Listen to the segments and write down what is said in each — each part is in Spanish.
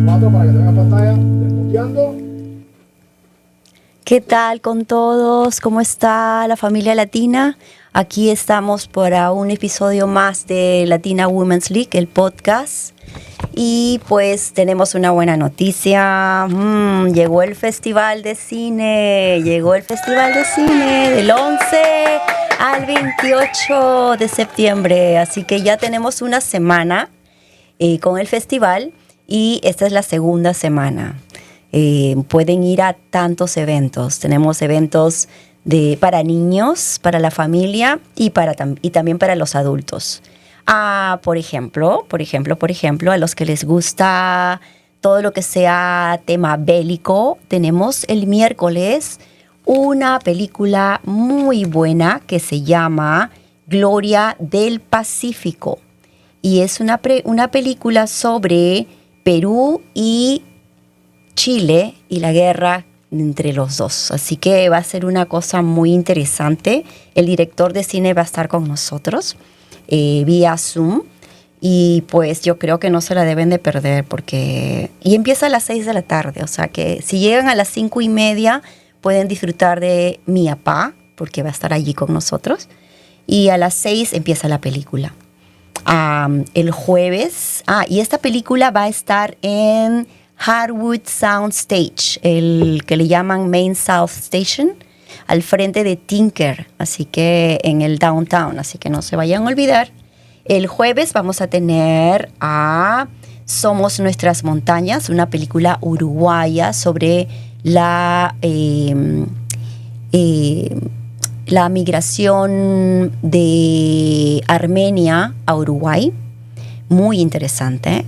Cuatro para que tengan pantalla. Desmuteando. ¿Qué tal con todos? ¿Cómo está la familia latina? Aquí estamos para un episodio más de Latina Women's League, el podcast. Y pues tenemos una buena noticia. Llegó el Festival de Cine. Llegó el Festival de Cine del 11 al 28 de septiembre. Así que ya tenemos una semana con el festival y esta es la segunda semana. Pueden ir a tantos eventos. Tenemos eventos para niños, para la familia y también para los adultos. Por ejemplo, a los que les gusta todo lo que sea tema bélico, tenemos el miércoles una película muy buena que se llama Gloria del Pacífico. Y es una película sobre Perú y Chile y la guerra entre los dos. Así que va a ser una cosa muy interesante. El director de cine va a estar con nosotros vía Zoom. Y pues yo creo que no se la deben de perder y empieza a las 6 de la tarde. O sea que si llegan a las 5:30 pueden disfrutar de Mi Apá, porque va a estar allí con nosotros. Y a las 6 empieza la película. El jueves, y esta película va a estar en Hardwood Sound Stage, el que le llaman Main South Station, al frente de Tinker, así que en el downtown, así que no se vayan a olvidar. El jueves vamos a tener Somos Nuestras Montañas, una película uruguaya sobre la migración de Armenia a Uruguay. Muy interesante.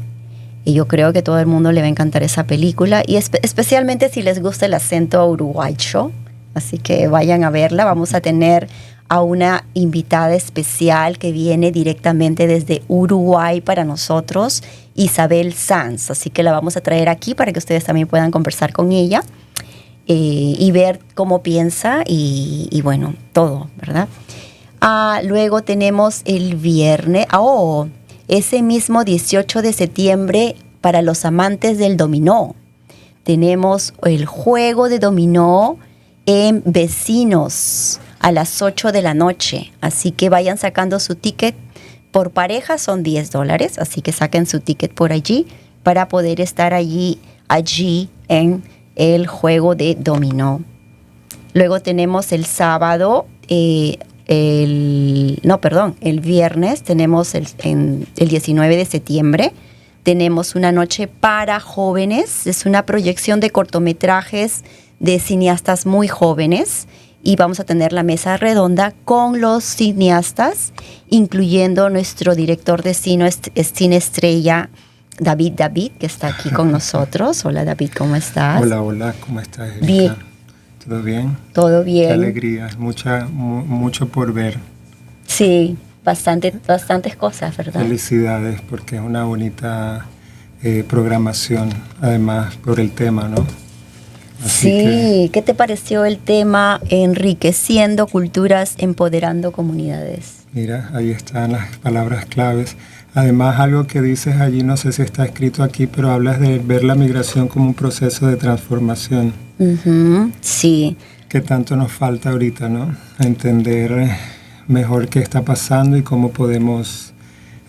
Y yo creo que todo el mundo le va a encantar esa película. Y especialmente si les gusta el acento uruguayo. Así que vayan a verla. Vamos a tener a una invitada especial que viene directamente desde Uruguay para nosotros, Isabel Sanz. Así que la vamos a traer aquí para que ustedes también puedan conversar con ella. Y ver cómo piensa y bueno, todo, ¿verdad? Luego tenemos el viernes, ese mismo 18 de septiembre, para los amantes del dominó. Tenemos el juego de dominó en Vecinos a las 8 de la noche. Así que vayan sacando su ticket. Por pareja son $10, así que saquen su ticket por allí para poder estar allí en el juego de dominó. Luego tenemos el sábado, el viernes, tenemos el 19 de septiembre, tenemos una noche para jóvenes. Es una proyección de cortometrajes de cineastas muy jóvenes y vamos a tener la mesa redonda con los cineastas, incluyendo nuestro director de cine estrella, David, que está aquí con nosotros. Hola David, ¿cómo estás? Hola, ¿cómo estás, Erika? Bien. ¿Todo bien? Todo bien. Qué alegría, mucho por ver. Sí, bastantes cosas, ¿verdad? Felicidades, porque es una bonita programación, además por el tema, ¿no? Así ¿qué te pareció el tema Enriqueciendo Culturas, Empoderando Comunidades? Mira, ahí están las palabras claves. Además, algo que dices allí, no sé si está escrito aquí, pero hablas de ver la migración como un proceso de transformación. Sí. Que tanto nos falta ahorita, ¿no? Entender mejor qué está pasando y cómo podemos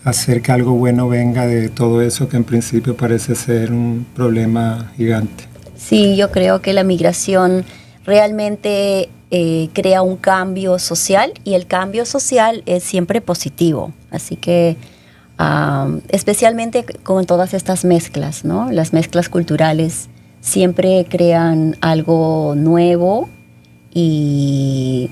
hacer que algo bueno venga de todo eso que en principio parece ser un problema gigante. Sí, yo creo que la migración realmente crea un cambio social y el cambio social es siempre positivo. Así que especialmente con todas estas mezclas, ¿no? Las mezclas culturales siempre crean algo nuevo y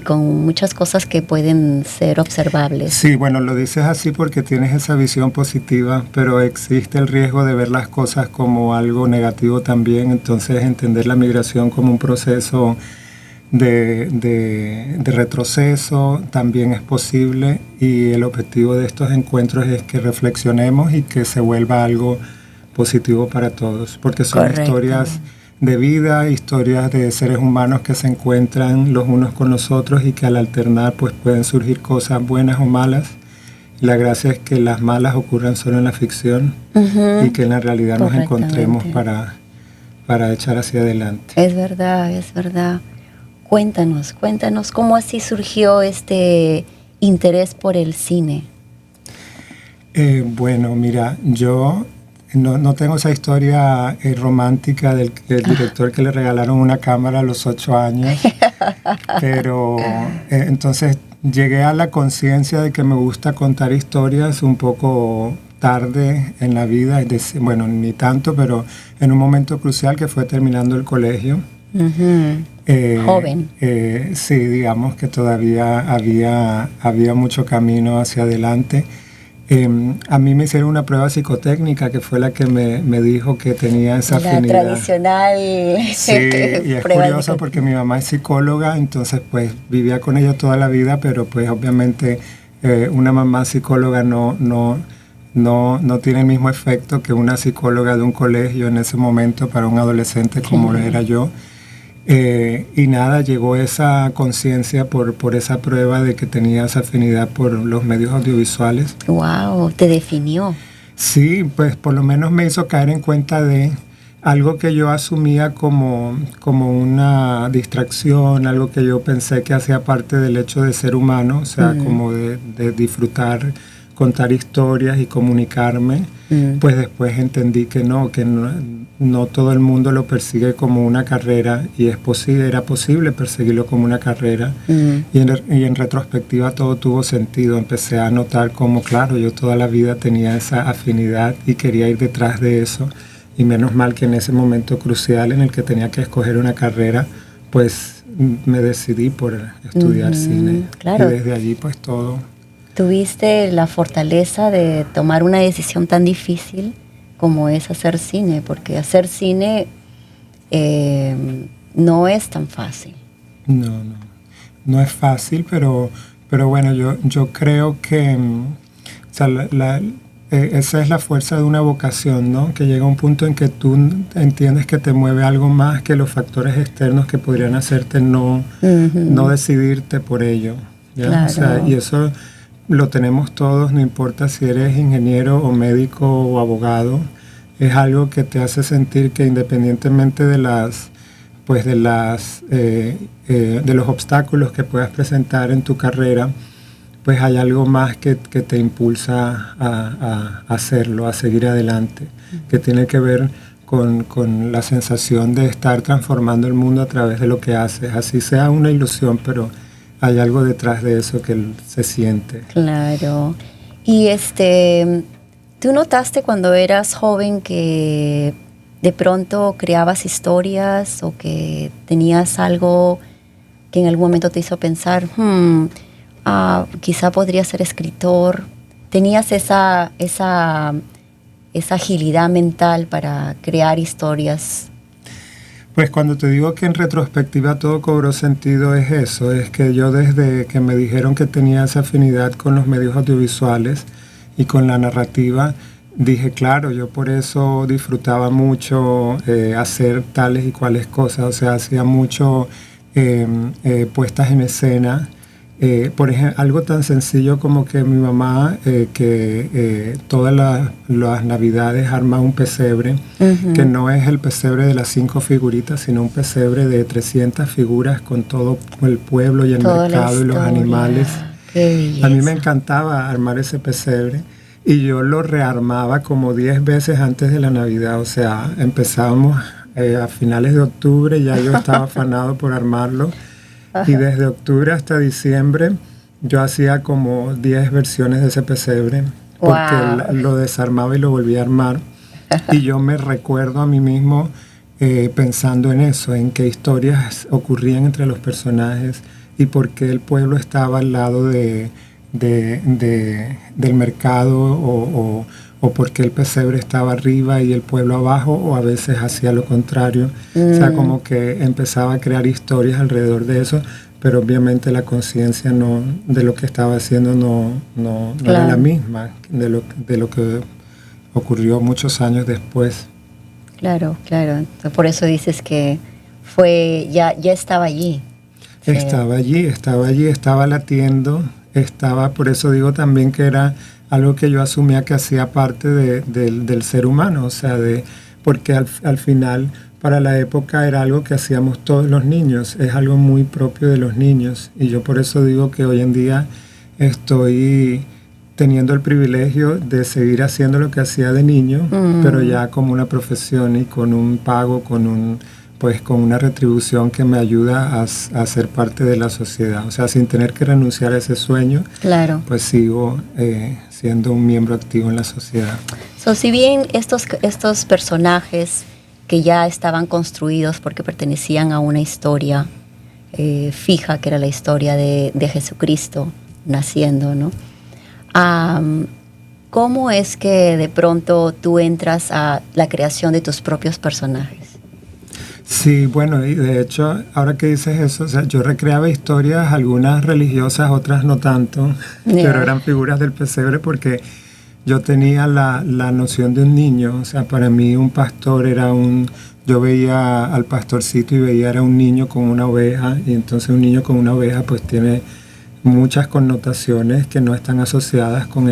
con muchas cosas que pueden ser observables. Sí, bueno, lo dices así porque tienes esa visión positiva, pero existe el riesgo de ver las cosas como algo negativo también. Entonces, entender la migración como un proceso de retroceso también es posible, y el objetivo de estos encuentros es que reflexionemos y que se vuelva algo positivo para todos, porque son Correcto. Historias de vida, historias de seres humanos que se encuentran los unos con los otros y que al alternar pues pueden surgir cosas buenas o malas, La gracia es que las malas ocurran solo en la ficción y que en la realidad nos encontremos para echar hacia adelante. Es verdad, es verdad. Cuéntanos cómo así surgió este interés por el cine. Bueno, mira, yo no tengo esa historia romántica del director que le regalaron una cámara a los 8 años, pero entonces llegué a la conciencia de que me gusta contar historias un poco tarde en la vida, es decir, bueno, ni tanto, pero en un momento crucial que fue terminando el colegio. Joven. Sí, digamos que todavía había mucho camino hacia adelante. A mí me hicieron una prueba psicotécnica que fue la que me dijo que tenía esa afinidad. La tradicional. Sí, y es curioso porque mi mamá es psicóloga, entonces pues vivía con ella toda la vida, pero pues obviamente una mamá psicóloga no tiene el mismo efecto que una psicóloga de un colegio en ese momento para un adolescente como lo era yo. Y nada, llegó esa conciencia por esa prueba de que tenía esa afinidad por los medios audiovisuales. Wow, te definió. Sí, pues por lo menos me hizo caer en cuenta de algo que yo asumía como una distracción, algo que yo pensé que hacía parte del hecho de ser humano, o sea, como de disfrutar, contar historias y comunicarme. Pues después entendí que no todo el mundo lo persigue como una carrera y era posible perseguirlo como una carrera. Y en retrospectiva todo tuvo sentido. Empecé a notar como, claro, yo toda la vida tenía esa afinidad y quería ir detrás de eso. Y menos mal que en ese momento crucial en el que tenía que escoger una carrera, pues me decidí por estudiar cine. Claro. Y desde allí pues todo... Tuviste la fortaleza de tomar una decisión tan difícil como es hacer cine, porque hacer cine no es tan fácil. No es fácil, pero bueno, yo creo que o sea, esa es la fuerza de una vocación, ¿no? Que llega un punto en que tú entiendes que te mueve algo más que los factores externos que podrían hacerte no decidirte por ello, ¿ya? Claro. O sea, y eso lo tenemos todos, no importa si eres ingeniero o médico o abogado, es algo que te hace sentir que independientemente de los obstáculos que puedas presentar en tu carrera, pues hay algo más que te impulsa a hacerlo, a seguir adelante, que tiene que ver con la sensación de estar transformando el mundo a través de lo que haces, así sea una ilusión, pero hay algo detrás de eso que se siente. Claro. Y ¿tú notaste cuando eras joven que de pronto creabas historias o que tenías algo que en algún momento te hizo pensar, quizá podría ser escritor? ¿Tenías esa agilidad mental para crear historias? Pues cuando te digo que en retrospectiva todo cobró sentido es eso, es que yo desde que me dijeron que tenía esa afinidad con los medios audiovisuales y con la narrativa, dije, claro, yo por eso disfrutaba mucho hacer tales y cuales cosas, o sea, hacía mucho puestas en escena. Por ejemplo, algo tan sencillo como que mi mamá, todas las navidades arma un pesebre, que no es el pesebre de las 5 figuritas, sino un pesebre de 300 figuras con todo el pueblo y el mercado y los animales. A mí me encantaba armar ese pesebre y yo lo rearmaba como 10 veces antes de la Navidad, o sea, empezábamos a finales de octubre, ya yo estaba afanado por armarlo. Y desde octubre hasta diciembre yo hacía como 10 versiones de ese pesebre, porque lo desarmaba y lo volvía a armar. Y yo me recuerdo a mí mismo pensando en eso, en qué historias ocurrían entre los personajes y por qué el pueblo estaba al lado del mercado o por qué el pesebre estaba arriba y el pueblo abajo, o a veces hacía lo contrario. O sea, como que empezaba a crear historias alrededor de eso, pero obviamente la conciencia de lo que estaba haciendo no era la misma de lo que ocurrió muchos años después. Claro. Por eso dices que ya estaba allí. Estaba allí, estaba latiendo estaba, por eso digo también que era algo que yo asumía que hacía parte del ser humano, o sea, porque al final para la época era algo que hacíamos todos los niños, es algo muy propio de los niños, y yo por eso digo que hoy en día estoy teniendo el privilegio de seguir haciendo lo que hacía de niño, pero ya como una profesión y con un pago, con una retribución que me ayuda a ser parte de la sociedad. O sea, sin tener que renunciar a ese sueño, Claro. pues sigo siendo un miembro activo en la sociedad. Si bien estos personajes que ya estaban construidos porque pertenecían a una historia fija, que era la historia de Jesucristo naciendo, ¿no? ¿Cómo es que de pronto tú entras a la creación de tus propios personajes? Sí, bueno, y de hecho, ahora que dices eso, o sea, yo recreaba historias, algunas religiosas, otras no tanto, pero eran figuras del pesebre porque yo tenía la noción de un niño. O sea, para mí un pastor yo veía al pastorcito y veía era un niño con una oveja, y entonces un niño con una oveja pues tiene muchas connotaciones que no están asociadas con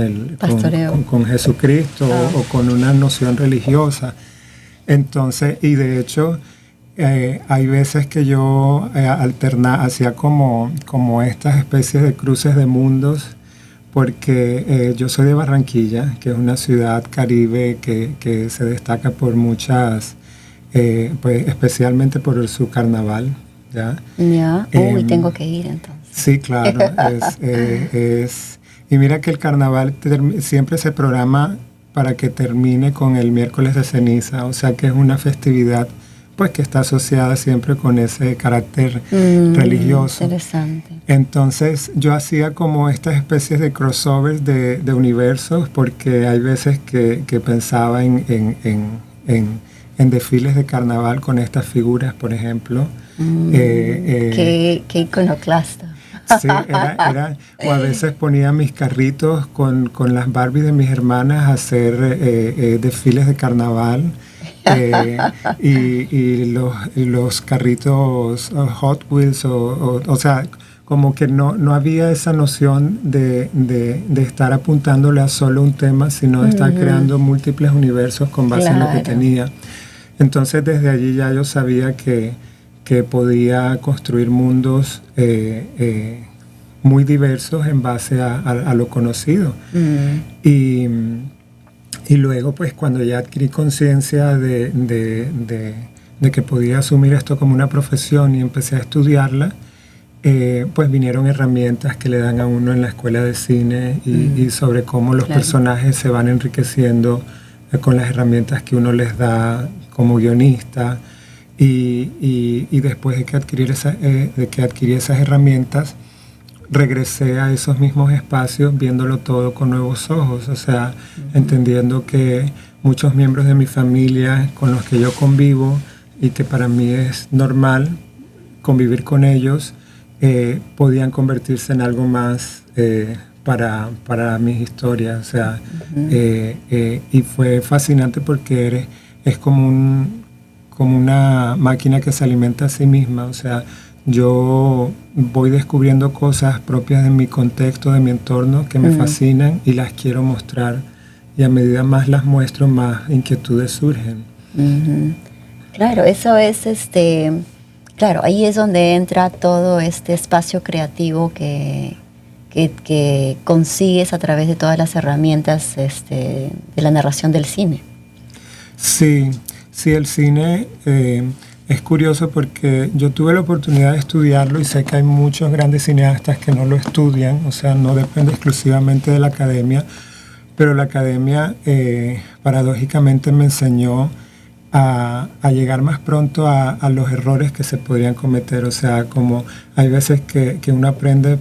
con Jesucristo o con una noción religiosa. Entonces, y de hecho, hay veces que yo hacía como estas especies de cruces de mundos, porque yo soy de Barranquilla, que es una ciudad caribe que se destaca por muchas, pues especialmente por su carnaval. ¿Ya? Tengo que ir entonces. Sí, claro. Y mira que el carnaval siempre se programa para que termine con el miércoles de ceniza, o sea que es una festividad pues que está asociada siempre con ese carácter religioso. Interesante. Entonces yo hacía como estas especies de crossovers de universos, porque hay veces que pensaba en desfiles de carnaval con estas figuras, por ejemplo. Qué iconoclasta. Sí, o a veces ponía mis carritos con las Barbies de mis hermanas a hacer desfiles de carnaval. Y los carritos Hot Wheels, o sea, como que no había esa noción de estar apuntándole a solo un tema, sino de estar creando múltiples universos con base en lo que tenía. Entonces desde allí ya yo sabía que podía construir mundos muy diversos en base a lo conocido. Y luego, pues, cuando ya adquirí conciencia de que podía asumir esto como una profesión y empecé a estudiarla, pues vinieron herramientas que le dan a uno en la escuela de cine y sobre cómo los personajes se van enriqueciendo con las herramientas que uno les da como guionista. Y después de que adquirí esas herramientas, regresé a esos mismos espacios viéndolo todo con nuevos ojos, o sea, entendiendo que muchos miembros de mi familia con los que yo convivo y que para mí es normal convivir con ellos, podían convertirse en algo más para mis historias, o sea, y fue fascinante porque es como una máquina que se alimenta a sí misma, o sea, yo voy descubriendo cosas propias de mi contexto, de mi entorno, que me fascinan y las quiero mostrar. Y a medida más las muestro, más inquietudes surgen. Claro, eso es claro, ahí es donde entra todo este espacio creativo que consigues a través de todas las herramientas de la narración del cine. Sí, el cine es curioso porque yo tuve la oportunidad de estudiarlo y sé que hay muchos grandes cineastas que no lo estudian, o sea, no depende exclusivamente de la academia, pero la academia paradójicamente me enseñó a llegar más pronto a los errores que se podrían cometer, o sea, como hay veces que uno aprende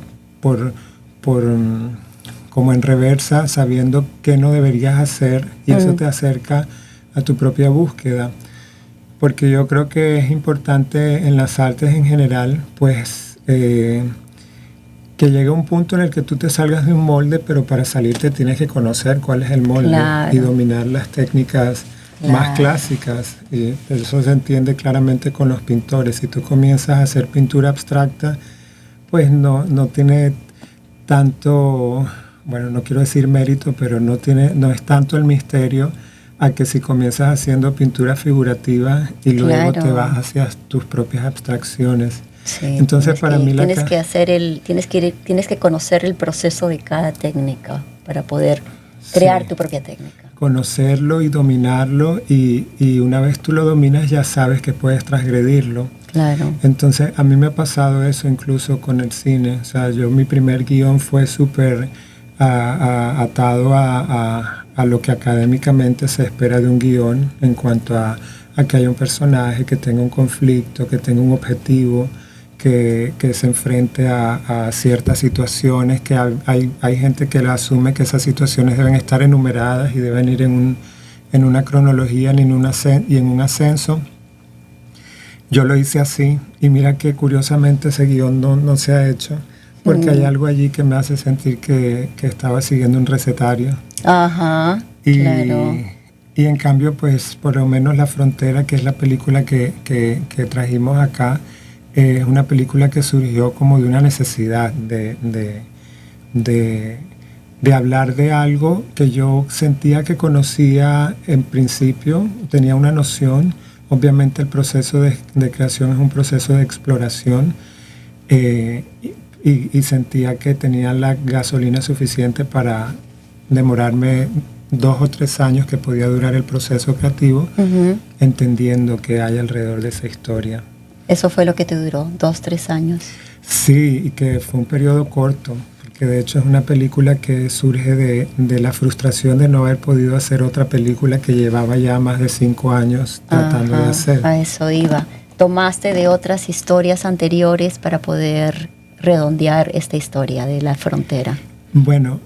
como en reversa, sabiendo qué no deberías hacer, y eso te acerca a tu propia búsqueda. Porque yo creo que es importante en las artes en general, pues, que llegue un punto en el que tú te salgas de un molde, pero para salirte tienes que conocer cuál es el molde y dominar las técnicas más clásicas. Y eso se entiende claramente con los pintores. Si tú comienzas a hacer pintura abstracta, pues no tiene tanto, bueno, no quiero decir mérito, pero no es tanto el misterio a que si comienzas haciendo pintura figurativa y luego Claro. te vas hacia tus propias abstracciones. Sí, Entonces para mí tienes que conocer el proceso de cada técnica para poder crear Sí. tu propia técnica. Conocerlo y dominarlo y una vez tú lo dominas ya sabes que puedes transgredirlo. Claro. Entonces a mí me ha pasado eso incluso con el cine. O sea, mi primer guión fue súper atado a lo que académicamente se espera de un guión en cuanto a que haya un personaje, que tenga un conflicto, que tenga un objetivo, que se enfrente a ciertas situaciones, que hay gente que la asume que esas situaciones deben estar enumeradas y deben ir en una cronología y en un ascenso. Yo lo hice así y mira que curiosamente ese guión no se ha hecho porque hay algo allí que me hace sentir que estaba siguiendo un recetario. Ajá, Y, claro. y en cambio, pues por lo menos La Frontera, que es la película que trajimos acá, es una película que surgió como de una necesidad de hablar de algo que yo sentía que conocía en principio, tenía una noción. Obviamente el proceso de creación es un proceso de exploración y sentía que tenía la gasolina suficiente para demorarme 2 o 3 años que podía durar el proceso creativo, Ujú. entendiendo que hay alrededor de esa historia. Eso fue lo que te duró, 2, 3 años. Sí, y que fue un periodo corto, que de hecho es una película que surge de la frustración de no haber podido hacer otra película que llevaba ya más de 5 años tratando de Ajá, hacer. a eso iba. Tomaste de otras historias anteriores para poder redondear esta historia de La Frontera. Bueno,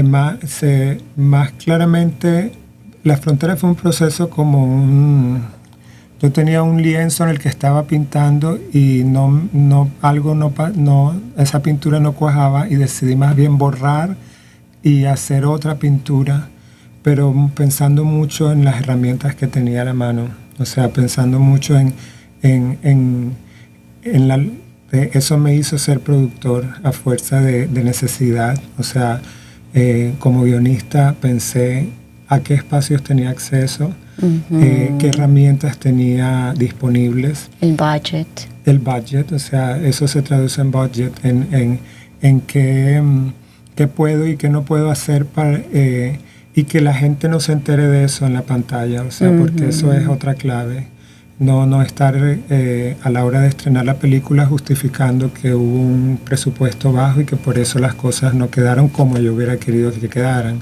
más claramente, La Frontera fue un proceso como yo tenía un lienzo en el que estaba pintando y esa pintura no cuajaba y decidí más bien borrar y hacer otra pintura, pero pensando mucho en las herramientas que tenía a la mano, o sea, pensando mucho eso me hizo ser productor a fuerza de necesidad, o sea, como guionista pensé a qué espacios tenía acceso, qué herramientas tenía disponibles. El budget. El budget, o sea, eso se traduce en budget, en qué puedo y qué no puedo hacer y que la gente no se entere de eso en la pantalla, o sea, porque eso es otra clave. No estar a la hora de estrenar la película justificando que hubo un presupuesto bajo y que por eso las cosas no quedaron como yo hubiera querido que quedaran.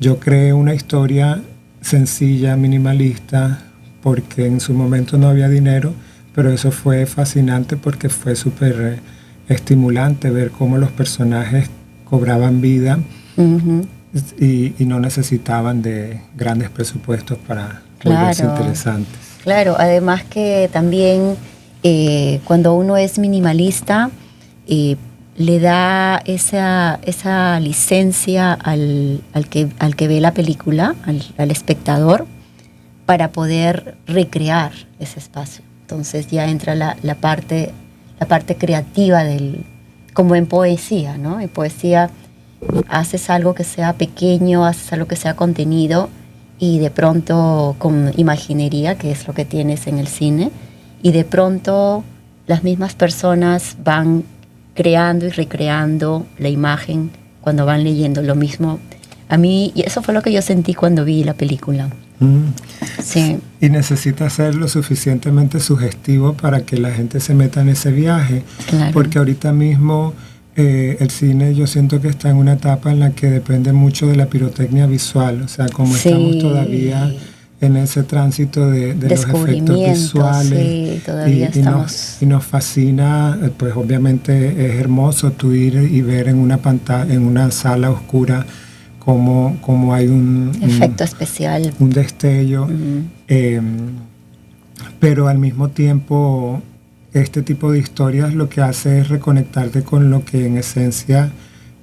Yo creé una historia sencilla, minimalista, porque en su momento no había dinero, pero eso fue fascinante porque fue súper estimulante ver cómo los personajes cobraban vida y no necesitaban de grandes presupuestos para volverse interesantes. Claro, además que también cuando uno es minimalista, le da esa licencia al que ve la película, al espectador, para poder recrear ese espacio. Entonces ya entra la parte creativa como en poesía, ¿no? En poesía haces algo que sea pequeño, haces algo que sea contenido, y de pronto con imaginería, que es lo que tienes en el cine, y de pronto las mismas personas van creando y recreando la imagen cuando van leyendo lo mismo. A mí, y eso fue lo que yo sentí cuando vi la película. Sí. Y necesita ser lo suficientemente sugestivo para que la gente se meta en ese viaje, Claro. porque ahorita mismo el cine yo siento que está en una etapa en la que depende mucho de la pirotecnia visual, o sea, como Sí. estamos todavía en ese tránsito de los efectos visuales, sí, todavía estamos. nos fascina, pues obviamente es hermoso tú ir y ver en una pantalla, en una sala oscura como hay un Efecto especial. un destello, pero al mismo tiempo este tipo de historias lo que hace es reconectarte con lo que en esencia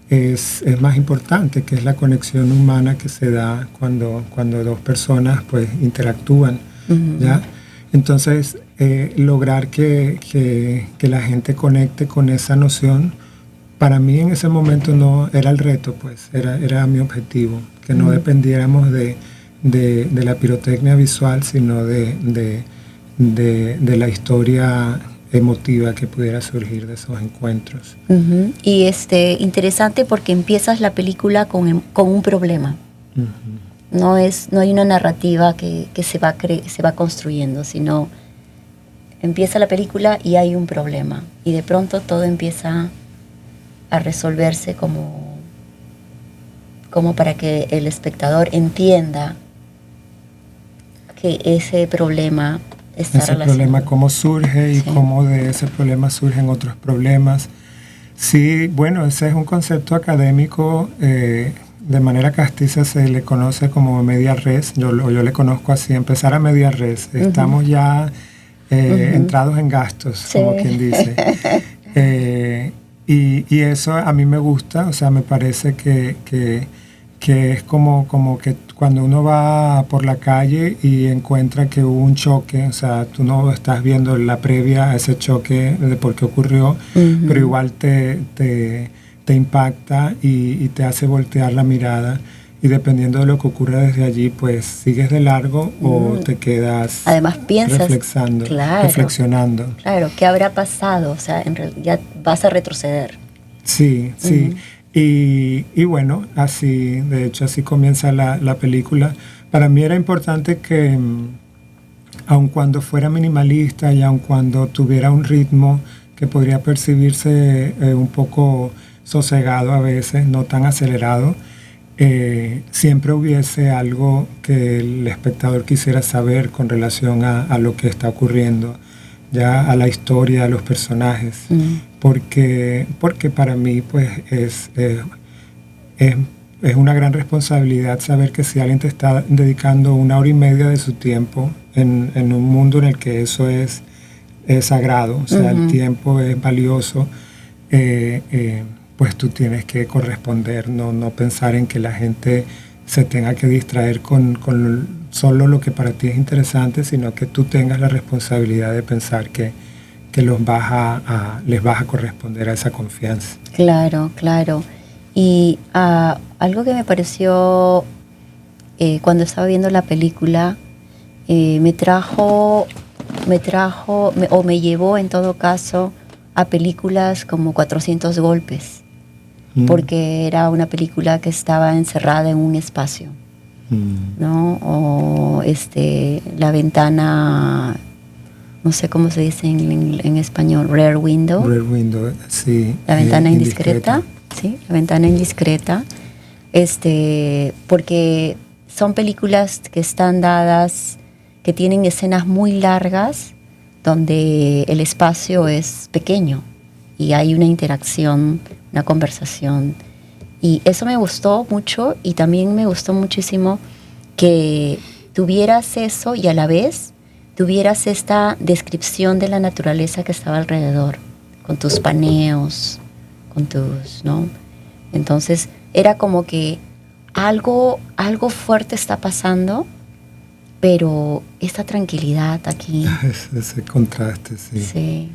es más importante, que es la conexión humana que se da cuando dos personas pues interactúan, ¿ya? Entonces lograr que la gente conecte con esa noción para mí en ese momento no era el reto, pues era mi objetivo, que no dependiéramos de la pirotecnia visual, sino de la historia emotiva que pudiera surgir de esos encuentros. Uh-huh. Y interesante porque empiezas la película con un problema. Uh-huh. No hay una narrativa que se va construyendo, sino empieza la película y hay un problema. Y de pronto todo empieza a resolverse como para que el espectador entienda que ese problema está relacionado. Ese problema, cómo surge y sí. Cómo de ese problema surgen otros problemas. Sí, bueno, ese es un concepto académico, de manera castiza se le conoce como media res, yo le conozco así, empezar a media res. Uh-huh. Estamos ya entrados en gastos, sí. Como quien dice. Y eso a mí me gusta, o sea, me parece que es como que cuando uno va por la calle y encuentra que hubo un choque, o sea, tú no estás viendo la previa a ese choque de por qué ocurrió, uh-huh. Pero igual te impacta y te hace voltear la mirada, y dependiendo de lo que ocurra desde allí, pues sigues de largo o te quedas además piensas, reflexionando. Claro, ¿qué habrá pasado? O sea, en realidad vas a retroceder. Sí, sí. Uh-huh. Y bueno, así, de hecho, así comienza la película. Para mí era importante que, aun cuando fuera minimalista y aun cuando tuviera un ritmo que podría percibirse un poco sosegado a veces, no tan acelerado, siempre hubiese algo que el espectador quisiera saber con relación a lo que está ocurriendo, ya a la historia, a los personajes. Porque para mí pues es una gran responsabilidad saber que si alguien te está dedicando 1 hora y media de su tiempo en un mundo en el que eso es sagrado, o sea, uh-huh. El tiempo es valioso, pues tú tienes que corresponder, no pensar en que la gente se tenga que distraer con solo lo que para ti es interesante, sino que tú tengas la responsabilidad de pensar que les vas a corresponder a esa confianza. Claro, claro. Y algo que me pareció cuando estaba viendo la película, me llevó en todo caso a películas como 400 golpes, porque era una película que estaba encerrada en un espacio, ¿no? O La ventana, no sé cómo se dice en español, Rear Window. Rear Window, sí. La ventana indiscreta. Sí, La ventana indiscreta. Porque son películas que están dadas, que tienen escenas muy largas, donde el espacio es pequeño y hay una interacción, una conversación. Y eso me gustó mucho, y también me gustó muchísimo que tuvieras eso y a la vez tuvieras esta descripción de la naturaleza que estaba alrededor, con tus paneos, ¿no? Entonces era como que algo fuerte está pasando, pero esta tranquilidad aquí. Ese contraste, sí. Sí.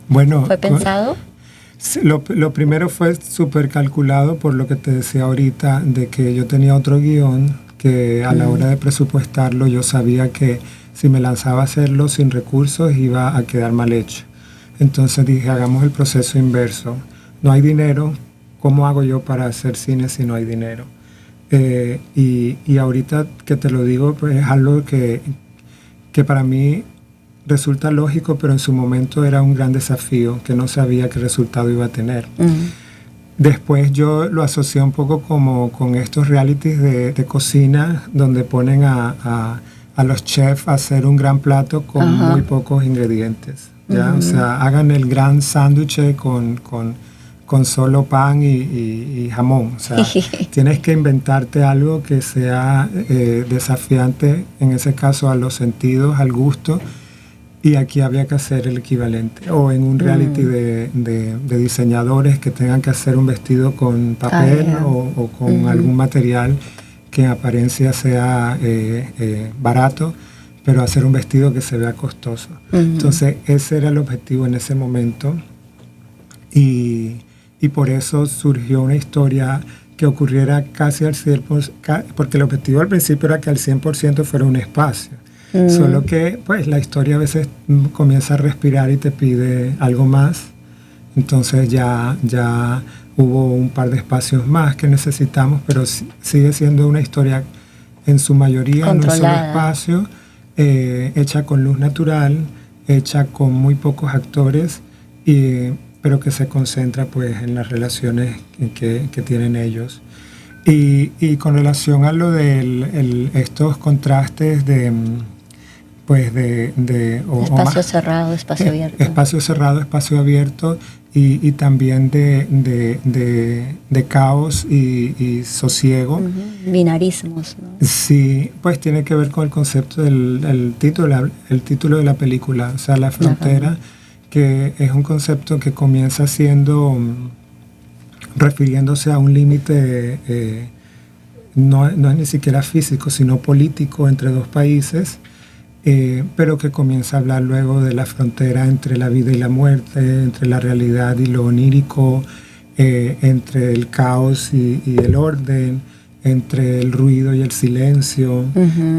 Bueno, ¿fue pensado? Lo primero fue súper calculado, por lo que te decía ahorita, de que yo tenía otro guión que a la hora de presupuestarlo yo sabía que si me lanzaba a hacerlo sin recursos iba a quedar mal hecho. Entonces dije, hagamos el proceso inverso. No hay dinero, ¿cómo hago yo para hacer cine si no hay dinero? Y ahorita que te lo digo, pues es algo que para mí resulta lógico, pero en su momento era un gran desafío que no sabía qué resultado iba a tener. Después yo lo asocié un poco como con estos realities de cocina, donde ponen a los chefs a hacer un gran plato con muy pocos ingredientes, ¿ya? O sea, hagan el gran sándwich con solo pan y jamón. O sea, tienes que inventarte algo que sea desafiante, en ese caso a los sentidos, al gusto, y aquí había que hacer el equivalente. O en un reality de diseñadores que tengan que hacer un vestido con papel o con algún material que en apariencia sea barato, pero hacer un vestido que se vea costoso. Entonces ese era el objetivo en ese momento. Y y por eso surgió una historia que ocurriera casi al 100%, porque el objetivo al principio era que al 100% fuera un espacio. Solo que pues la historia a veces comienza a respirar y te pide algo más. Entonces ya hubo un par de espacios más que necesitamos, pero sigue siendo una historia en su mayoría en un solo espacio, hecha con luz natural, hecha con muy pocos actores, pero que se concentra pues en las relaciones que tienen ellos. Y con relación a lo de estos contrastes de espacio cerrado, espacio abierto. Espacio cerrado, espacio abierto y también de caos y sosiego. Binarismos, ¿no? Sí, pues tiene que ver con el concepto del título de la película, o sea, la frontera, que es un concepto que comienza siendo refiriéndose a un límite, no es ni siquiera físico, sino político entre dos países. Pero que comienza a hablar luego de la frontera entre la vida y la muerte, entre la realidad y lo onírico, entre el caos y el orden, entre el ruido y el silencio,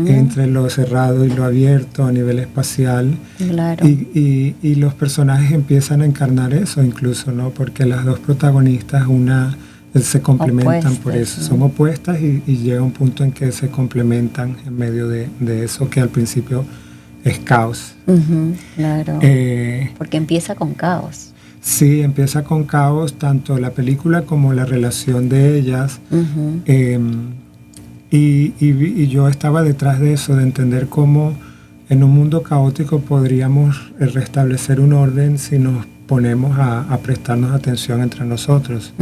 entre lo cerrado y lo abierto a nivel espacial. Claro. Y los personajes empiezan a encarnar eso incluso, ¿no? Porque las dos protagonistas, se complementan opuestas, por eso, ¿no? Son opuestas y llega un punto en que se complementan en medio de eso que al principio es caos. Claro, porque empieza con caos. Sí, empieza con caos, tanto la película como la relación de ellas. Y yo estaba detrás de eso, de entender cómo en un mundo caótico podríamos restablecer un orden si nos ponemos a prestarnos atención entre nosotros.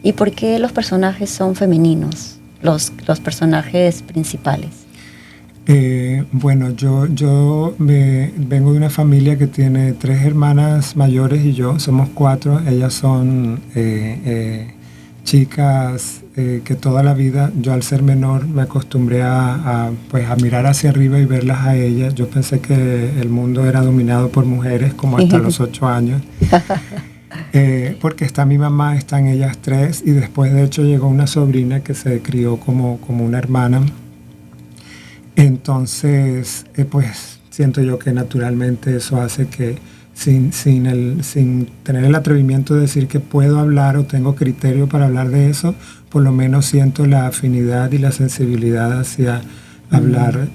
¿Y por qué los personajes son femeninos, los personajes principales? Bueno, yo vengo de una familia que tiene 3 hermanas mayores y yo, somos 4. Ellas son chicas que toda la vida, yo al ser menor me acostumbré a mirar hacia arriba y verlas a ellas. Yo pensé que el mundo era dominado por mujeres como hasta los 8 años. Porque está mi mamá, están ellas 3 y después de hecho llegó una sobrina que se crió como una hermana. Entonces pues siento yo que naturalmente eso hace que sin tener el atrevimiento de decir que puedo hablar o tengo criterio para hablar de eso, por lo menos siento la afinidad y la sensibilidad hacia hablar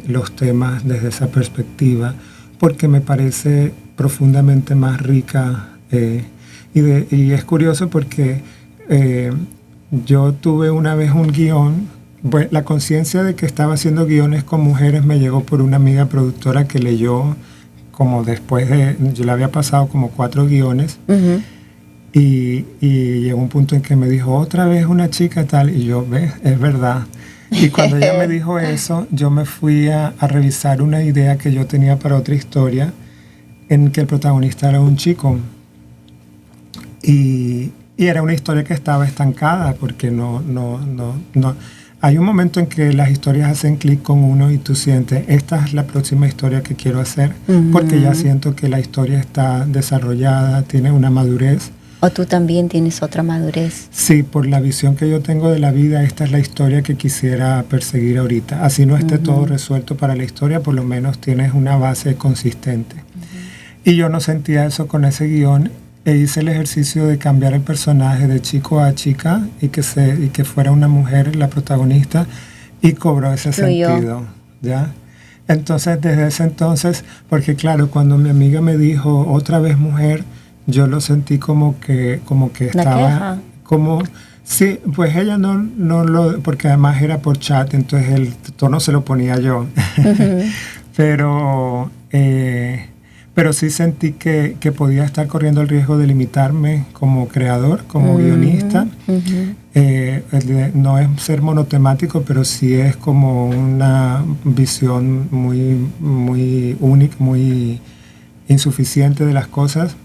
los temas desde esa perspectiva, porque me parece profundamente más rica. Y es curioso porque yo tuve una vez un guión, la conciencia de que estaba haciendo guiones con mujeres me llegó por una amiga productora que leyó como yo le había pasado como 4 guiones y llegó un punto en que me dijo, otra vez una chica tal, y yo, es verdad. Y cuando ella me dijo eso, yo me fui a revisar una idea que yo tenía para otra historia en que el protagonista era un chico. Y era una historia que estaba estancada porque no. Hay un momento en que las historias hacen clic con uno y tú sientes, esta es la próxima historia que quiero hacer, porque ya siento que la historia está desarrollada, tiene una madurez. ¿O tú también tienes otra madurez? Sí, por la visión que yo tengo de la vida, esta es la historia que quisiera perseguir ahorita. Así no esté todo resuelto para la historia, por lo menos tienes una base consistente. Y yo no sentía eso con ese guión. E hice el ejercicio de cambiar el personaje de chico a chica y que fuera una mujer la protagonista y cobró ese sentido, ¿ya? Entonces, desde ese entonces, porque claro, cuando mi amiga me dijo otra vez mujer, yo lo sentí como que estaba como sí, pues ella no lo, porque además era por chat, entonces el tono se lo ponía yo. Pero sí sentí que podía estar corriendo el riesgo de limitarme como creador, como guionista. No es ser monotemático, pero sí es como una visión muy, muy única, muy insuficiente de las cosas.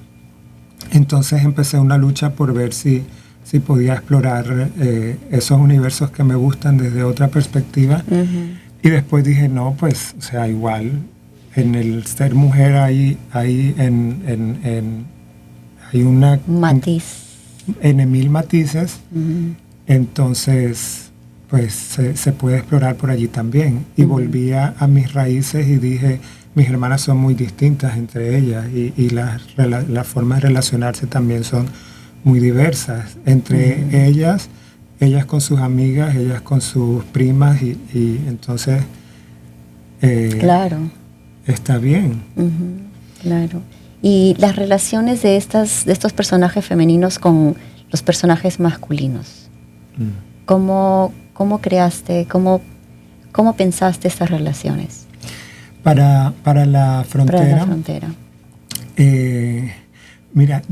Entonces empecé una lucha por ver si podía explorar esos universos que me gustan desde otra perspectiva. Y después dije, no, pues, o sea, igual... En el ser mujer hay hay una... Matiz. En mil matices, Ujú. entonces pues se puede explorar por allí también. Y volví a mis raíces y dije, mis hermanas son muy distintas entre ellas y las formas de relacionarse también son muy diversas. Entre ellas con sus amigas, ellas con sus primas y entonces Claro. está bien. Ujú, claro. Y las relaciones de estos personajes femeninos con los personajes masculinos. ¿Cómo creaste, cómo pensaste estas relaciones? Para la frontera. Para la frontera. Mira,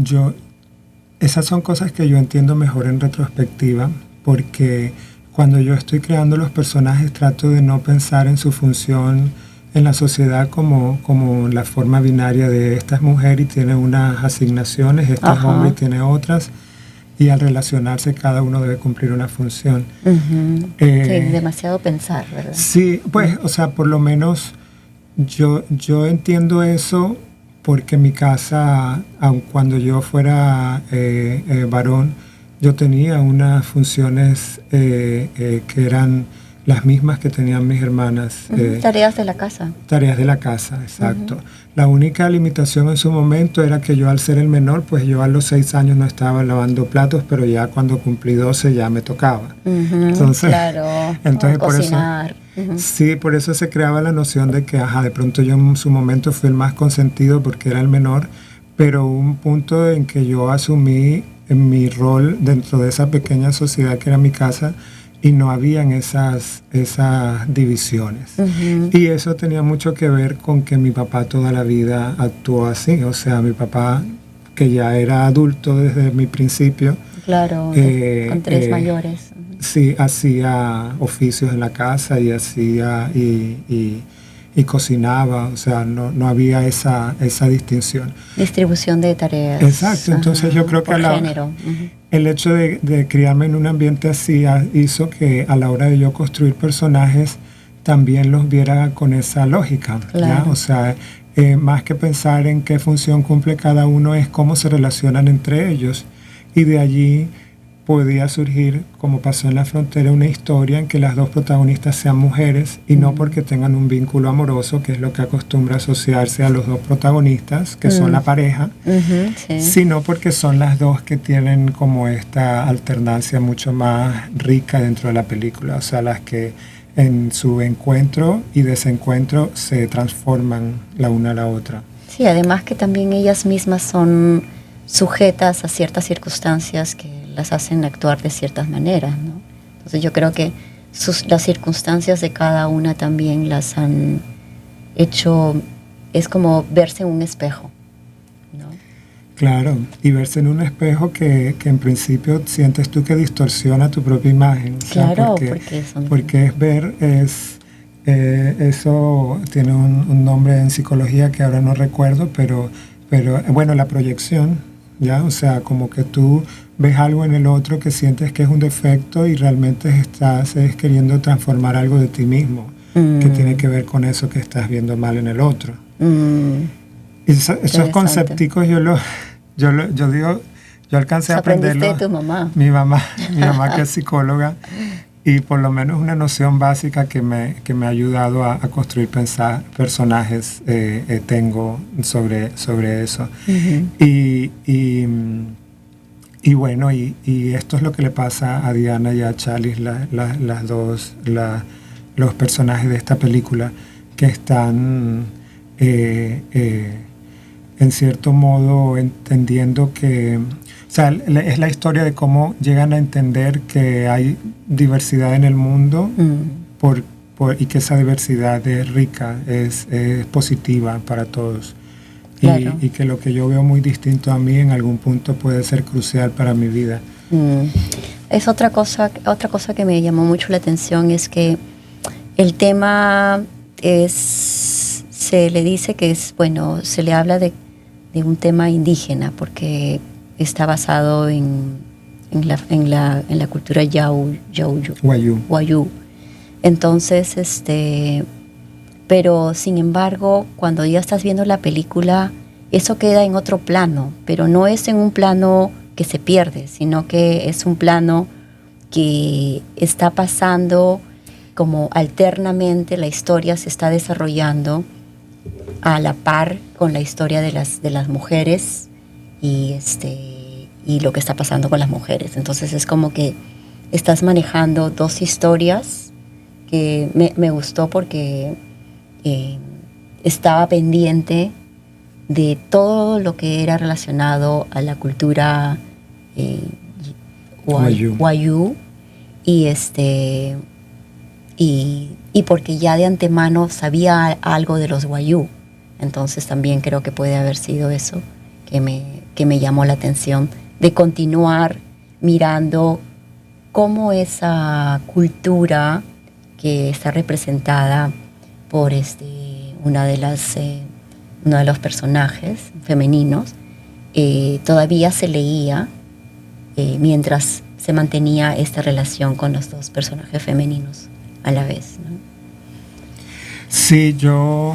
esas son cosas que yo entiendo mejor en retrospectiva, porque cuando yo estoy creando los personajes trato de no pensar en su función en la sociedad como la forma binaria de esta es mujer y tiene unas asignaciones, este es hombre y tiene otras, y al relacionarse cada uno debe cumplir una función. Sí, demasiado pensar, ¿verdad? Sí, pues, o sea, por lo menos yo entiendo eso porque en mi casa, aun cuando yo fuera varón, yo tenía unas funciones que eran las mismas que tenían mis hermanas. Tareas de la casa. Tareas de la casa, exacto. La única limitación en su momento era que yo al ser el menor, pues yo a los 6 años no estaba lavando platos, pero ya cuando cumplí 12 ya me tocaba. Entonces, claro, entonces por cocinar. eso, sí, por eso se creaba la noción de que, de pronto yo en su momento fui el más consentido porque era el menor, pero hubo un punto en que yo asumí en mi rol dentro de esa pequeña sociedad que era mi casa, y no habían esas divisiones. Y eso tenía mucho que ver con que mi papá toda la vida actuó así. O sea, mi papá, que ya era adulto desde mi principio. Claro, con 3 mayores. Sí, hacía oficios en la casa y hacía y cocinaba. O sea, no había esa distinción. Distribución de tareas. Exacto, entonces yo creo que por género. El hecho de criarme en un ambiente así hizo que a la hora de yo construir personajes también los viera con esa lógica. Claro. ¿ya? O sea, más que pensar en qué función cumple cada uno es cómo se relacionan entre ellos. Y de allí podía surgir, como pasó en La Frontera, una historia en que las dos protagonistas sean mujeres y no porque tengan un vínculo amoroso, que es lo que acostumbra asociarse a los dos protagonistas, que son la pareja, Sí. sino porque son las dos que tienen como esta alternancia mucho más rica dentro de la película, o sea, las que en su encuentro y desencuentro se transforman la una a la otra. Sí, además que también ellas mismas son sujetas a ciertas circunstancias que las hacen actuar de ciertas maneras, ¿no? Entonces yo creo que las circunstancias de cada una también las han hecho, es como verse en un espejo, ¿no? Claro, y verse en un espejo que en principio sientes tú que distorsiona tu propia imagen. O sea, Claro, porque es ver, eso tiene un nombre en psicología que ahora no recuerdo, pero bueno, la proyección, ¿ya? O sea, como que tú ves algo en el otro que sientes que es un defecto y realmente estás queriendo transformar algo de ti mismo, que tiene que ver con eso que estás viendo mal en el otro. Y esos concepticos yo digo, yo alcancé a aprenderlo. ¿Aprendiste de tu mamá? Mi mamá que es psicóloga, y por lo menos una noción básica que me ha ayudado a construir personajes tengo sobre eso. Y bueno, y esto es lo que le pasa a Diana y a Chalice, los personajes de esta película, que están en cierto modo entendiendo que, o sea, es la historia de cómo llegan a entender que hay diversidad en el mundo y que esa diversidad es rica, es positiva para todos. Claro. Y que lo que yo veo muy distinto a mí en algún punto puede ser crucial para mi vida. Es otra cosa que me llamó mucho la atención, es que el tema se le dice que es, bueno, se le habla de un tema indígena porque está basado en la cultura Wayuu. Entonces, pero sin embargo, cuando ya estás viendo la película, eso queda en otro plano, pero no es en un plano que se pierde, sino que es un plano que está pasando como alternamente, la historia se está desarrollando a la par con la historia de las mujeres y lo que está pasando con las mujeres. Entonces es como que estás manejando dos historias que me gustó porque estaba pendiente de todo lo que era relacionado a la cultura wayuu y porque ya de antemano sabía algo de los wayuu. Entonces también creo que puede haber sido eso que me llamó la atención, de continuar mirando cómo esa cultura que está representada por uno de los personajes femeninos todavía se leía mientras se mantenía esta relación con los dos personajes femeninos a la vez, ¿no? Sí, yo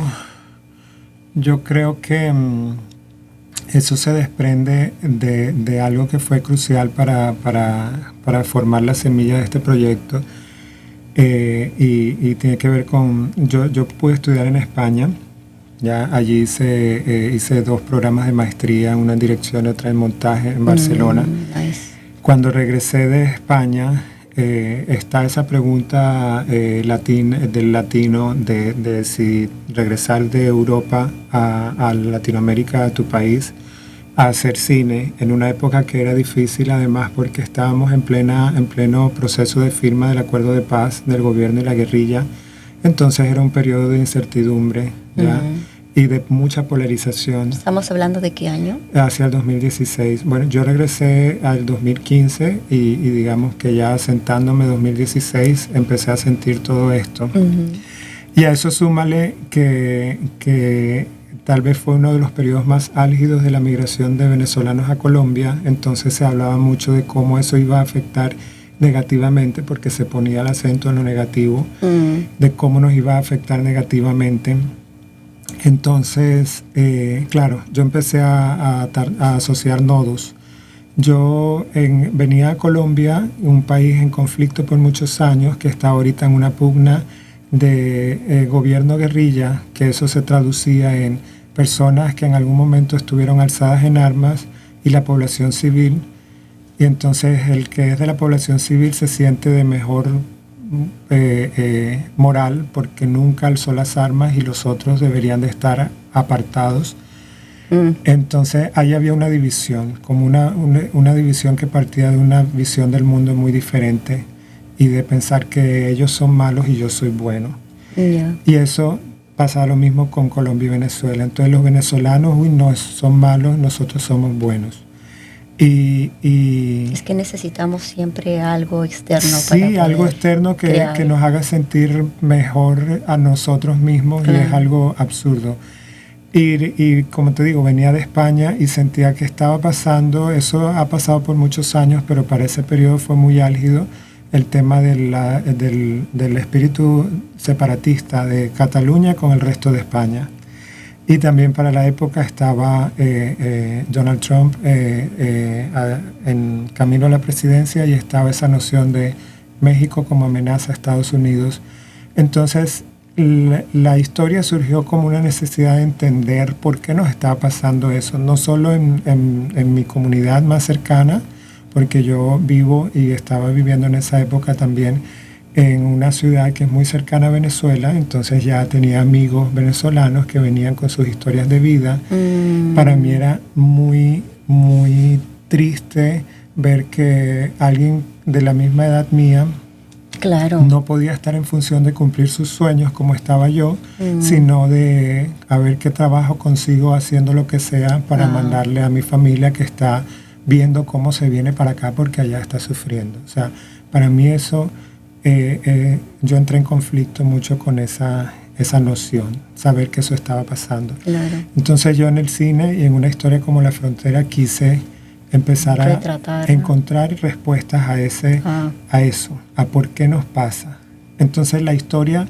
creo que eso se desprende de algo que fue crucial para formar la semilla de este proyecto y tiene que ver con... Yo pude estudiar en España, ya allí hice 2 programas de maestría, una en dirección y otra en montaje en Barcelona. Nice. Cuando regresé de España, está esa pregunta del latino de si regresar de Europa a Latinoamérica, a tu país, a hacer cine en una época que era difícil, además porque estábamos en pleno proceso de firma del acuerdo de paz del gobierno y la guerrilla. Entonces era un periodo de incertidumbre, ¿ya? Y de mucha polarización. ¿Estamos hablando de qué año? Hacia el 2016. Bueno, yo regresé al 2015 y digamos que ya asentándome 2016 empecé a sentir todo esto. Y a eso súmale que tal vez fue uno de los periodos más álgidos de la migración de venezolanos a Colombia. Entonces se hablaba mucho de cómo eso iba a afectar negativamente, porque se ponía el acento en lo negativo, de cómo nos iba a afectar negativamente. Entonces, claro, yo empecé a asociar nodos. Yo venía a Colombia, un país en conflicto por muchos años, que está ahorita en una pugna de gobierno guerrilla, que eso se traducía en personas que en algún momento estuvieron alzadas en armas y la población civil. Y entonces el que es de la población civil se siente de mejor moral porque nunca alzó las armas y los otros deberían de estar apartados. Entonces ahí había una división, como una división que partía de una visión del mundo muy diferente y de pensar que ellos son malos y yo soy bueno. Y eso pasaba lo mismo con Colombia y Venezuela. Entonces los venezolanos, no son malos, nosotros somos buenos. Es que necesitamos siempre algo externo. Sí, algo externo que nos haga sentir mejor a nosotros mismos. Claro. Y es algo absurdo. Y como te digo, venía de España y sentía que estaba pasando, eso ha pasado por muchos años, pero para ese periodo fue muy álgido, el tema del espíritu separatista de Cataluña con el resto de España. Y también para la época estaba Donald Trump en camino a la presidencia y estaba esa noción de México como amenaza a Estados Unidos. Entonces la historia surgió como una necesidad de entender por qué nos estaba pasando eso, no solo en mi comunidad más cercana, porque yo vivo y estaba viviendo en esa época también en una ciudad que es muy cercana a Venezuela, entonces ya tenía amigos venezolanos que venían con sus historias de vida. Para mí era muy, muy triste ver que alguien de la misma edad mía no podía estar en función de cumplir sus sueños como estaba yo, sino de a ver qué trabajo consigo haciendo lo que sea para mandarle a mi familia que está viendo cómo se viene para acá porque allá está sufriendo. O sea, para mí eso... yo entré en conflicto mucho con esa noción, saber que eso estaba pasando. Claro. Entonces yo en el cine y en una historia como La Frontera quise empezar a encontrar respuestas a eso, a por qué nos pasa. Entonces la historia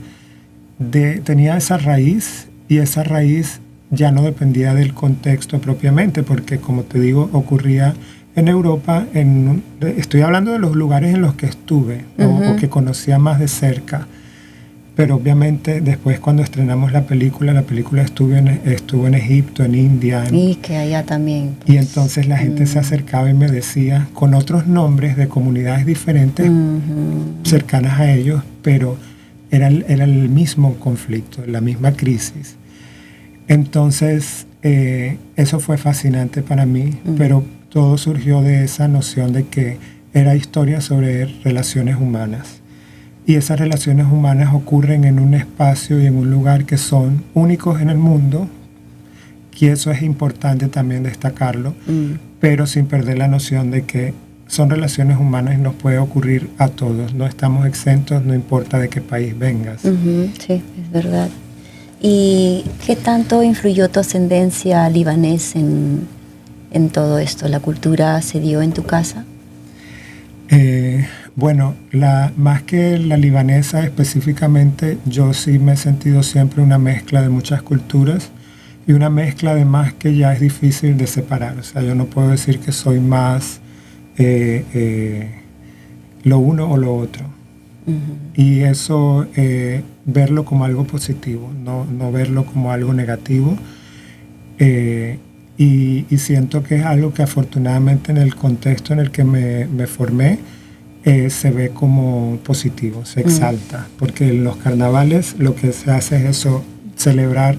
tenía esa raíz y esa raíz ya no dependía del contexto propiamente, porque como te digo, ocurría en Europa, estoy hablando de los lugares en los que estuve o que conocía más de cerca, pero obviamente después cuando estrenamos la película estuvo en Egipto, en India. Y que allá también. Pues. Y entonces la gente se acercaba y me decía, con otros nombres de comunidades diferentes, cercanas a ellos, pero era el mismo conflicto, la misma crisis. Entonces, eso fue fascinante para mí, pero todo surgió de esa noción de que era historia sobre relaciones humanas. Y esas relaciones humanas ocurren en un espacio y en un lugar que son únicos en el mundo, y eso es importante también destacarlo, pero sin perder la noción de que son relaciones humanas y nos puede ocurrir a todos. No estamos exentos, no importa de qué país vengas. Sí, es verdad. ¿Y qué tanto influyó tu ascendencia libanés en todo esto? ¿La cultura se dio en tu casa? Bueno, más que la libanesa específicamente, yo sí me he sentido siempre una mezcla de muchas culturas y una mezcla además que ya es difícil de separar. O sea, yo no puedo decir que soy más lo uno o lo otro. Y eso, verlo como algo positivo, no verlo como algo negativo. Y siento que es algo que afortunadamente en el contexto en el que me formé se ve como positivo, se exalta, porque en los carnavales lo que se hace es eso, celebrar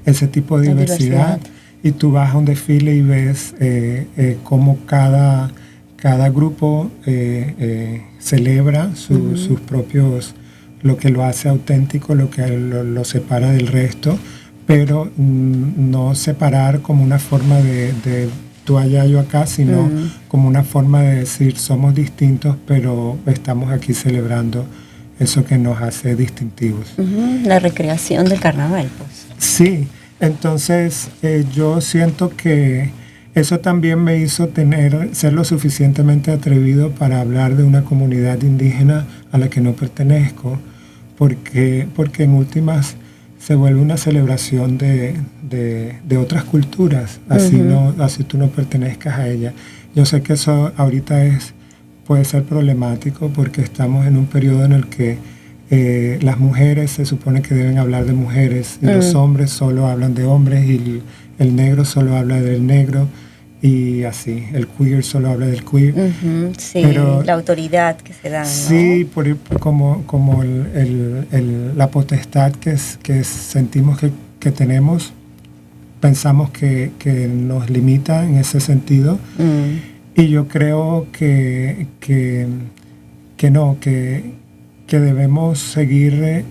ese tipo de diversidad. Y tú vas a un desfile y ves cómo cada grupo celebra sus propios, lo que lo hace auténtico, lo que lo separa del resto, pero no separar como una forma de tú allá, yo acá, sino como una forma de decir somos distintos, pero estamos aquí celebrando eso que nos hace distintivos. La recreación del carnaval, pues. Sí, entonces yo siento que eso también me hizo ser lo suficientemente atrevido para hablar de una comunidad indígena a la que no pertenezco, porque en últimas se vuelve una celebración de otras culturas, así tú no pertenezcas a ella. Yo sé que eso ahorita puede ser problemático porque estamos en un periodo en el que las mujeres se supone que deben hablar de mujeres y los hombres solo hablan de hombres y el negro solo habla del negro y así, el queer solo habla del queer. Sí, pero, la autoridad que se da, ¿no? Sí, como la potestad que sentimos que tenemos, pensamos que nos limita en ese sentido. Y yo creo que debemos seguir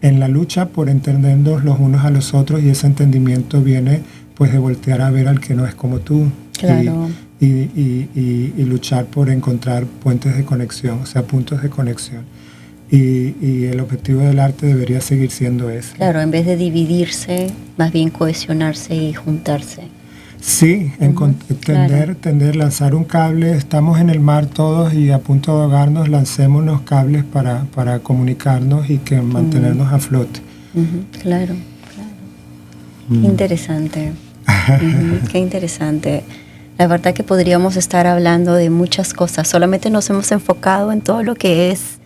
en la lucha por entendernos los unos a los otros, y ese entendimiento viene pues de voltear a ver al que no es como tú. Claro. Y luchar por encontrar puentes de conexión, o sea, puntos de conexión. Y el objetivo del arte debería seguir siendo ese. Claro, en vez de dividirse, más bien cohesionarse y juntarse. Sí, tender, lanzar un cable. Estamos en el mar todos y a punto de ahogarnos, lancémonos cables para comunicarnos y que mantenernos a flote. Claro. Interesante. Qué interesante. La verdad que podríamos estar hablando de muchas cosas. Solamente nos hemos enfocado en todo lo que es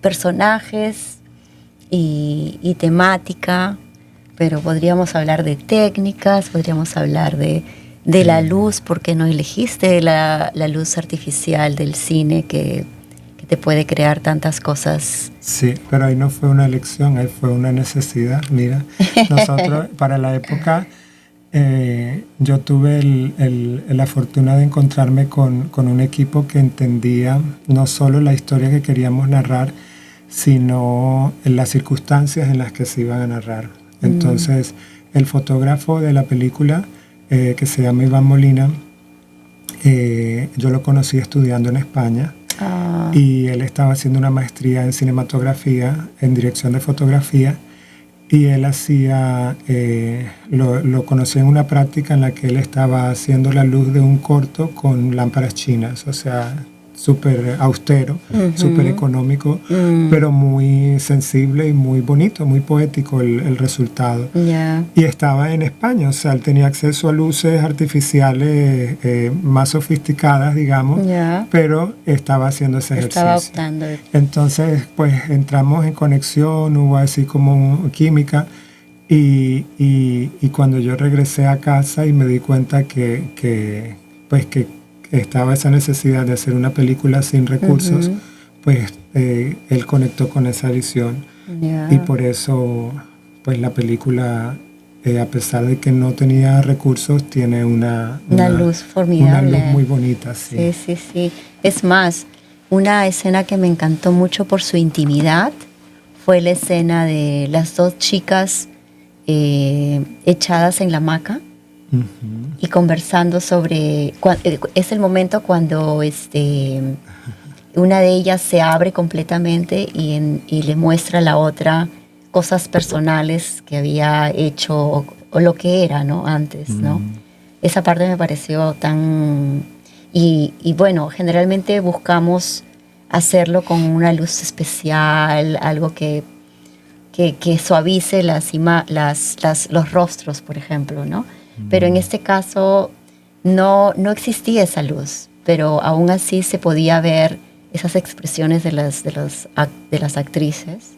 personajes y temática, pero podríamos hablar de técnicas, podríamos hablar de la luz, porque no elegiste la luz artificial del cine que te puede crear tantas cosas. Sí, pero ahí no fue una elección, ahí fue una necesidad. Mira, nosotros para la época yo tuve la fortuna de encontrarme con un equipo que entendía no solo la historia que queríamos narrar, sino las circunstancias en las que se iban a narrar. Entonces, el fotógrafo de la película, que se llama Iván Molina, yo lo conocí estudiando en España. Y él estaba haciendo una maestría en cinematografía, en dirección de fotografía, y él lo conocí en una práctica en la que él estaba haciendo la luz de un corto con lámparas chinas, o sea, súper austero, súper económico, pero muy sensible y muy bonito, muy poético el resultado. Ya. Y estaba en España, o sea, él tenía acceso a luces artificiales más sofisticadas, digamos, Ya. pero estaba haciendo ese ejercicio. Estaba optando. Entonces, pues entramos en conexión, hubo así como química, y cuando yo regresé a casa y me di cuenta que estaba esa necesidad de hacer una película sin recursos, pues él conectó con esa visión. Ya. Y por eso, pues la película, a pesar de que no tenía recursos, tiene una luz formidable. Una luz muy bonita, sí. Sí, sí, sí. Es más, una escena que me encantó mucho por su intimidad fue la escena de las dos chicas echadas en la hamaca y conversando sobre... Es el momento cuando una de ellas se abre completamente y le muestra a la otra cosas personales que había hecho o lo que era, ¿no? Antes, ¿no? Esa parte me pareció tan... Y bueno, generalmente buscamos hacerlo con una luz especial, algo que suavice los rostros, por ejemplo, ¿no? Pero en este caso no existía esa luz, pero aún así se podía ver esas expresiones de las actrices,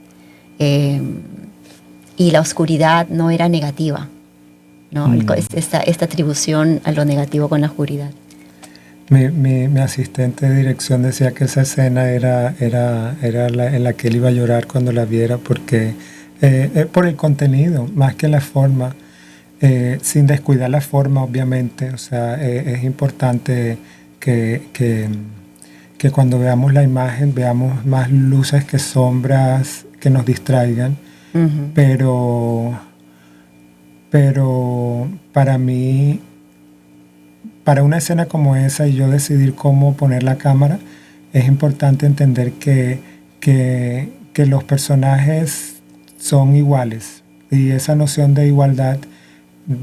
y la oscuridad no era negativa, ¿no? Esta atribución a lo negativo con la oscuridad. Mi asistente de dirección decía que esa escena era en la que él iba a llorar cuando la viera, porque por el contenido, más que la forma, sin descuidar la forma, obviamente. O sea, es importante que cuando veamos la imagen veamos más luces que sombras que nos distraigan, pero para mí, para una escena como esa y yo decidir cómo poner la cámara, es importante entender que los personajes son iguales, y esa noción de igualdad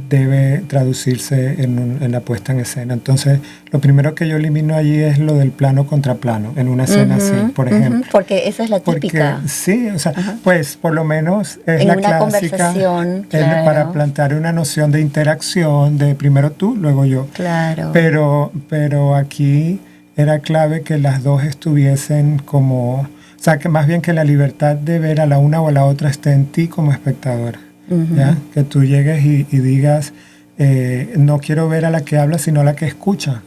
debe traducirse en la puesta en escena. Entonces, lo primero que yo elimino allí es lo del plano contra plano, en una escena así, por ejemplo. Porque esa es la típica. Porque, sí, o sea, pues por lo menos es en la una clásica, conversación, claro, para plantear una noción de interacción, de primero tú, luego yo. Claro. Pero aquí era clave que las dos estuviesen como, o sea, que más bien que la libertad de ver a la una o a la otra esté en ti como espectadora. ¿Ya? Que tú llegues y digas, no quiero ver a la que habla, sino a la que escucha,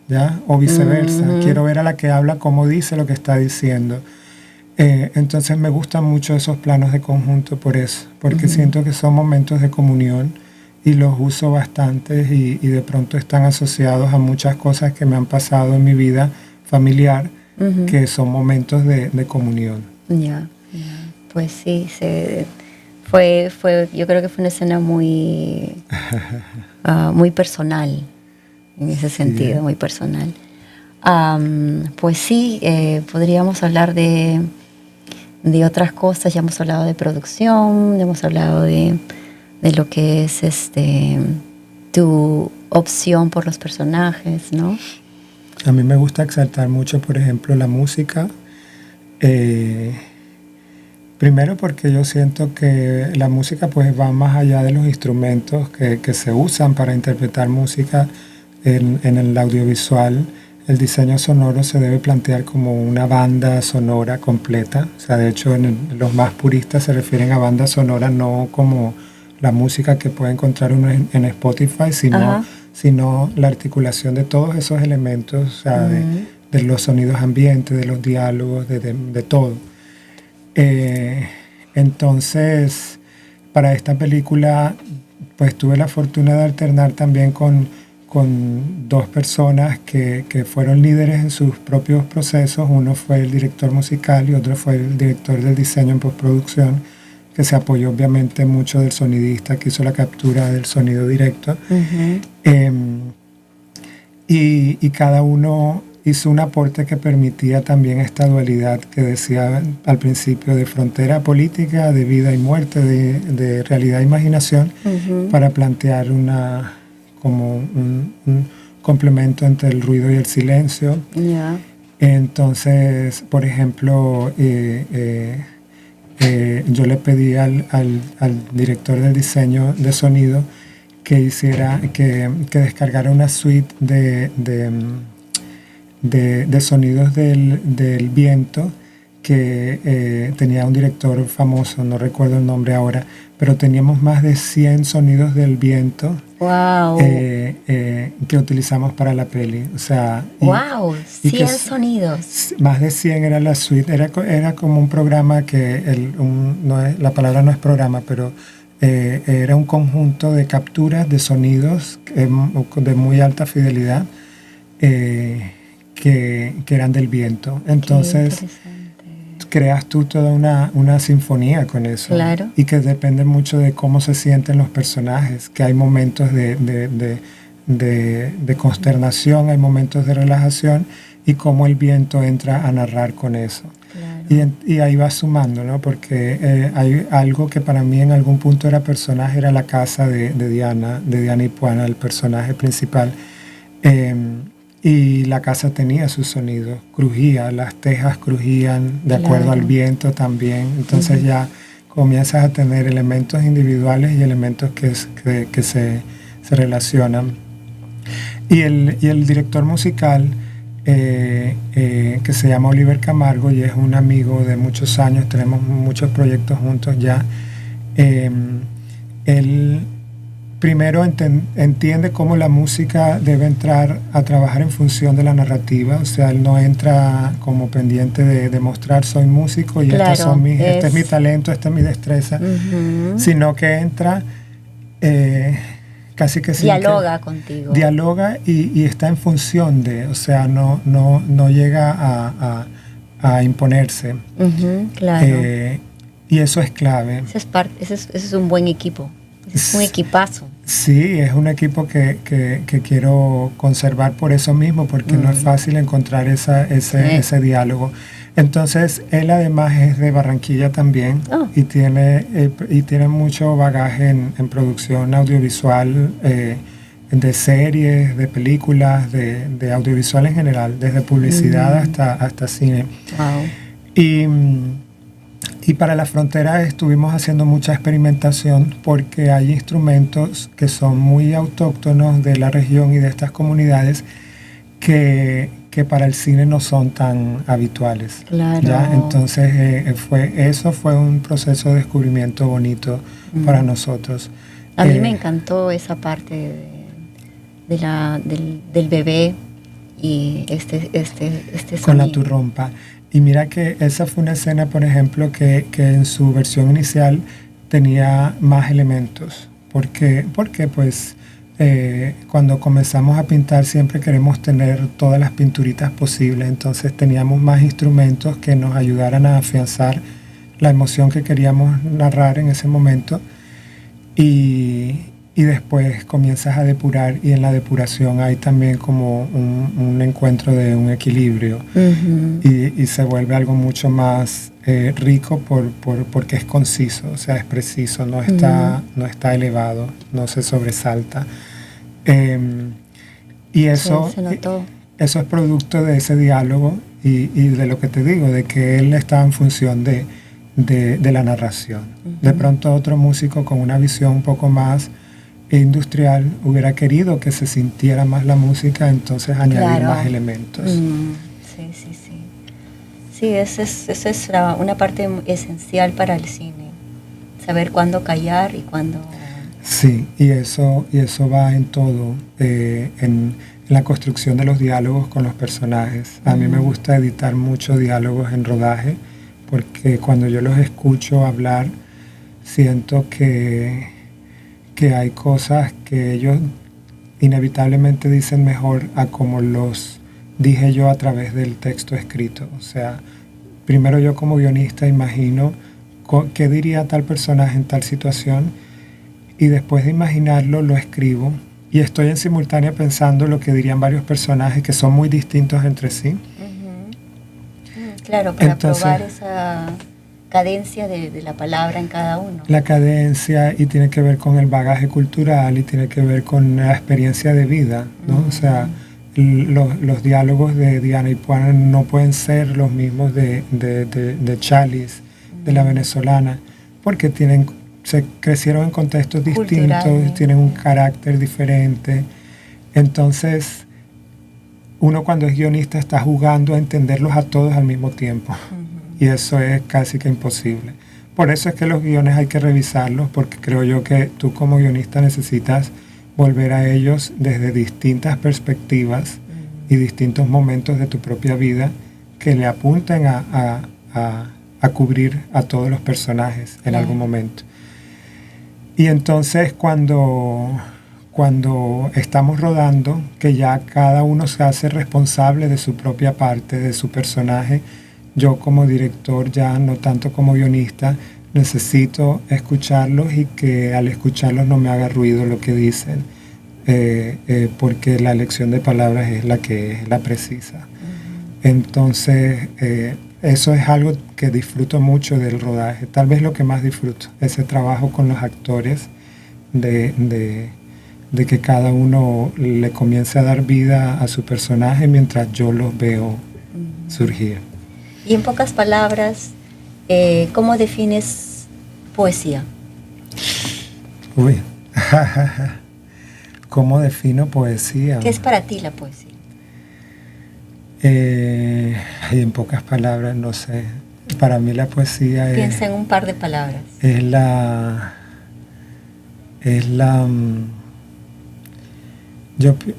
¿ya? O viceversa, quiero ver a la que habla cómo dice lo que está diciendo. Entonces me gustan mucho esos planos de conjunto por eso, porque siento que son momentos de comunión y los uso bastante, y de pronto están asociados a muchas cosas que me han pasado en mi vida familiar, que son momentos de comunión. Ya. Pues sí, yo creo que fue una escena muy personal, en ese sentido, muy personal. Pues sí, podríamos hablar de otras cosas. Ya hemos hablado de producción, hemos hablado de lo que es tu opción por los personajes, ¿no? A mí me gusta exaltar mucho, por ejemplo, la música. Primero porque yo siento que la música pues va más allá de los instrumentos que se usan para interpretar música en el audiovisual. El diseño sonoro se debe plantear como una banda sonora completa. O sea, de hecho, los más puristas se refieren a banda sonora no como la música que puede encontrar uno en Spotify, sino la articulación de todos esos elementos, o sea, de los sonidos ambientes, de los diálogos, de todo. Entonces, para esta película, pues tuve la fortuna de alternar también con dos personas que fueron líderes en sus propios procesos. Uno fue el director musical y otro fue el director del diseño en postproducción, que se apoyó obviamente mucho del sonidista que hizo la captura del sonido directo. Y cada uno hizo un aporte que permitía también esta dualidad que decía al principio, de frontera política, de vida y muerte, de realidad e imaginación, para plantear como un complemento entre el ruido y el silencio. Entonces, por ejemplo, yo le pedí al director del diseño de sonido que hiciera, que descargara una suite de sonidos del viento, que tenía un director famoso, no recuerdo el nombre ahora, pero teníamos más de 100 sonidos del viento. Wow. Que utilizamos para la peli. O sea, wow, 100 sonidos. Más de 100 era la suite. Era como un programa que, la palabra no es programa, pero era un conjunto de capturas de sonidos de muy alta fidelidad que eran del viento. Entonces creas tú toda una sinfonía con eso. Claro. Y que depende mucho de cómo se sienten los personajes, que hay momentos de consternación, hay momentos de relajación, y cómo el viento entra a narrar con eso. Claro. Y ahí va sumando, ¿no? Porque hay algo que para mí en algún punto era personaje, era la casa de Diana y Puana, el personaje principal. Y la casa tenía sus sonidos, crujía, las tejas crujían de acuerdo al viento también. Entonces ya comienzas a tener elementos individuales y elementos que se relacionan. Y el director musical, que se llama Oliver Camargo, y es un amigo de muchos años, tenemos muchos proyectos juntos ya, él primero entiende cómo la música debe entrar a trabajar en función de la narrativa. O sea, él no entra como pendiente de demostrar soy músico y claro, este es mi talento, esta es mi destreza, sino que entra casi que dialoga contigo. Dialoga y está en función de, o sea, no llega a imponerse. Claro. Y eso es clave. Ese es un buen equipo. Es un equipazo. Sí, es un equipo que quiero conservar por eso mismo, porque no es fácil encontrar ese diálogo. Entonces, él además es de Barranquilla también y tiene mucho bagaje en producción audiovisual, de series, de películas, de audiovisual en general, desde publicidad hasta cine. Wow. Y para la frontera estuvimos haciendo mucha experimentación, porque hay instrumentos que son muy autóctonos de la región y de estas comunidades que para el cine no son tan habituales. Claro. ¿Ya? Entonces eso fue un proceso de descubrimiento bonito para nosotros. A mí me encantó esa parte del bebé y este con sonido. la turrompa. Y mira que esa fue una escena, por ejemplo, que en su versión inicial tenía más elementos. Porque pues cuando comenzamos a pintar siempre queremos tener todas las pinturitas posibles. Entonces teníamos más instrumentos que nos ayudaran a afianzar la emoción que queríamos narrar en ese momento. Y después comienzas a depurar, y en la depuración hay también como un encuentro de un equilibrio, y se vuelve algo mucho más rico porque es conciso, o sea, es preciso, no está elevado, no se sobresalta. Y eso, se notó. Eso es producto de ese diálogo y de lo que te digo, de que él está en función de la narración. De pronto otro músico con una visión un poco más industrial hubiera querido que se sintiera más la música, entonces añadir más elementos. Sí, esa es una parte esencial para el cine, saber cuándo callar y cuándo... Sí, y eso va en todo, en la construcción de los diálogos con los personajes. A mí me gusta editar mucho diálogos en rodaje, porque cuando yo los escucho hablar, siento que hay cosas que ellos inevitablemente dicen mejor a como los dije yo a través del texto escrito. O sea, primero yo como guionista imagino qué diría tal personaje en tal situación, y después de imaginarlo lo escribo, y estoy en simultánea pensando lo que dirían varios personajes que son muy distintos entre sí. Claro, para probar esa cadencia de la palabra en cada uno. La cadencia, y tiene que ver con el bagaje cultural, y tiene que ver con la experiencia de vida, ¿no? O sea, los diálogos de Diana y Puan no pueden ser los mismos de Chalice, de la venezolana, porque se crecieron en contextos distintos, tienen un carácter diferente. Entonces, uno cuando es guionista está jugando a entenderlos a todos al mismo tiempo. Y eso es casi que imposible. Por eso es que los guiones hay que revisarlos, porque creo yo que tú como guionista necesitas volver a ellos desde distintas perspectivas y distintos momentos de tu propia vida que le apunten a cubrir a todos los personajes en algún momento. Y entonces cuando estamos rodando, que ya cada uno se hace responsable de su propia parte, de su personaje, yo como director, ya no tanto como guionista, necesito escucharlos y que al escucharlos no me haga ruido lo que dicen, porque la elección de palabras es la que es la precisa. Entonces, eso es algo que disfruto mucho del rodaje, tal vez lo que más disfruto, ese trabajo con los actores, de que cada uno le comience a dar vida a su personaje mientras yo los veo surgir. Y en pocas palabras, ¿cómo defines poesía? Uy, ¿cómo defino poesía? ¿Qué es para ti la poesía? Y en pocas palabras, no sé. Para mí la poesía Piensa en un par de palabras.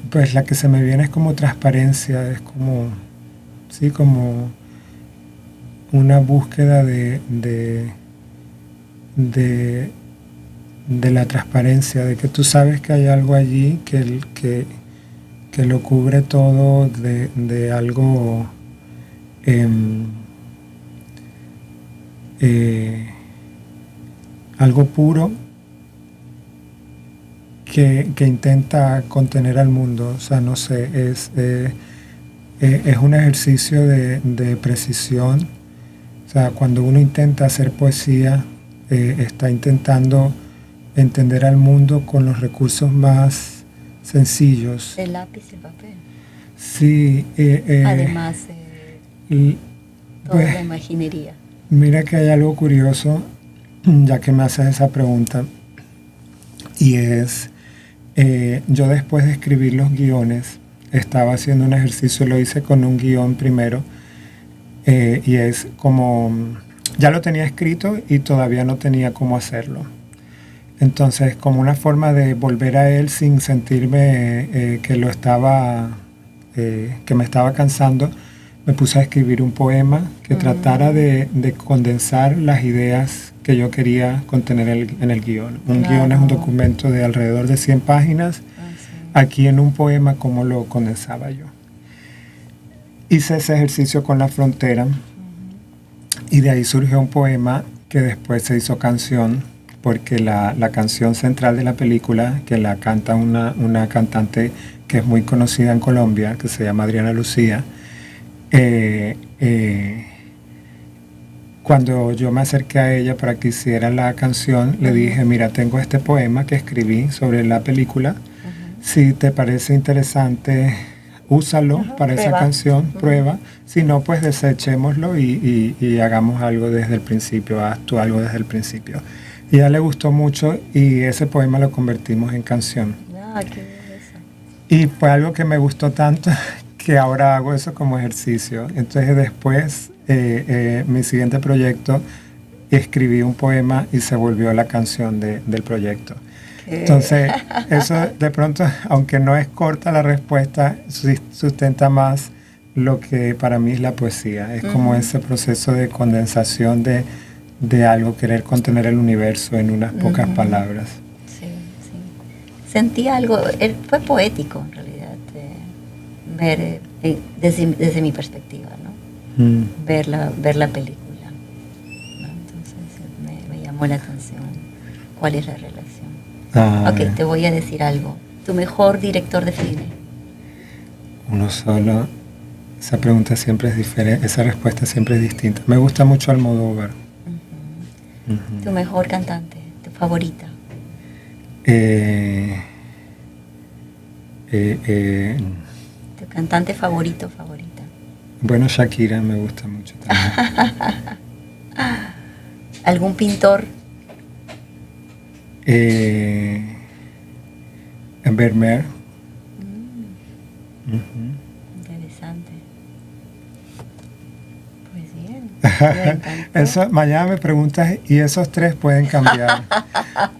Pues la que se me viene es como transparencia, es como, sí, como una búsqueda de la transparencia, de que tú sabes que hay algo allí que lo cubre todo, de algo algo puro que intenta contener al mundo. O sea, no sé, es un ejercicio de precisión. O sea, cuando uno intenta hacer poesía, está intentando entender al mundo con los recursos más sencillos. El lápiz y el papel. Sí. Además de toda pues, la imaginería. Mira que hay algo curioso, ya que me haces esa pregunta, y es, yo después de escribir los guiones, estaba haciendo un ejercicio, lo hice con un guión primero, y es como, ya lo tenía escrito y todavía no tenía cómo hacerlo. Entonces, como una forma de volver a él sin sentirme que me estaba cansando, me puse a escribir un poema que tratara de condensar las ideas que yo quería contener en el guión. Un guión es un documento de alrededor de 100 páginas. Sí. Aquí en un poema, ¿cómo lo condensaba yo? Hice ese ejercicio con La Frontera y de ahí surgió un poema que después se hizo canción, porque la canción central de la película, que la canta una cantante que es muy conocida en Colombia, que se llama Adriana Lucía, cuando yo me acerqué a ella para que hiciera la canción, le dije, mira, tengo este poema que escribí sobre la película, si te parece interesante, úsalo para esa canción, prueba, si no, pues desechémoslo y hagamos algo desde el principio, haz tú algo desde el principio. Y a ella le gustó mucho y ese poema lo convertimos en canción. Qué bien eso. Y fue algo que me gustó tanto que ahora hago eso como ejercicio. Entonces después, mi siguiente proyecto, escribí un poema y se volvió la canción del proyecto. Entonces, eso de pronto, aunque no es corta la respuesta, sustenta más lo que para mí es la poesía. Es como ese proceso de condensación de algo, querer contener el universo en unas pocas palabras. Sí, sí. Sentí algo, fue poético en realidad, ver desde mi perspectiva, ¿no? Ver la película, ¿no? Entonces me llamó la atención cuál es la relación. Ok, te voy a decir algo. ¿Tu mejor director de cine? Uno solo. Esa pregunta siempre es diferente, esa respuesta siempre es distinta. Me gusta mucho Almodóvar. ¿Tu mejor cantante? ¿Tu favorita? Te cantante favorita. Bueno, Shakira me gusta mucho también. ¿Algún pintor? Vermeer. Interesante. Pues bien. Me encantó. Eso, mañana me preguntas y esos tres pueden cambiar.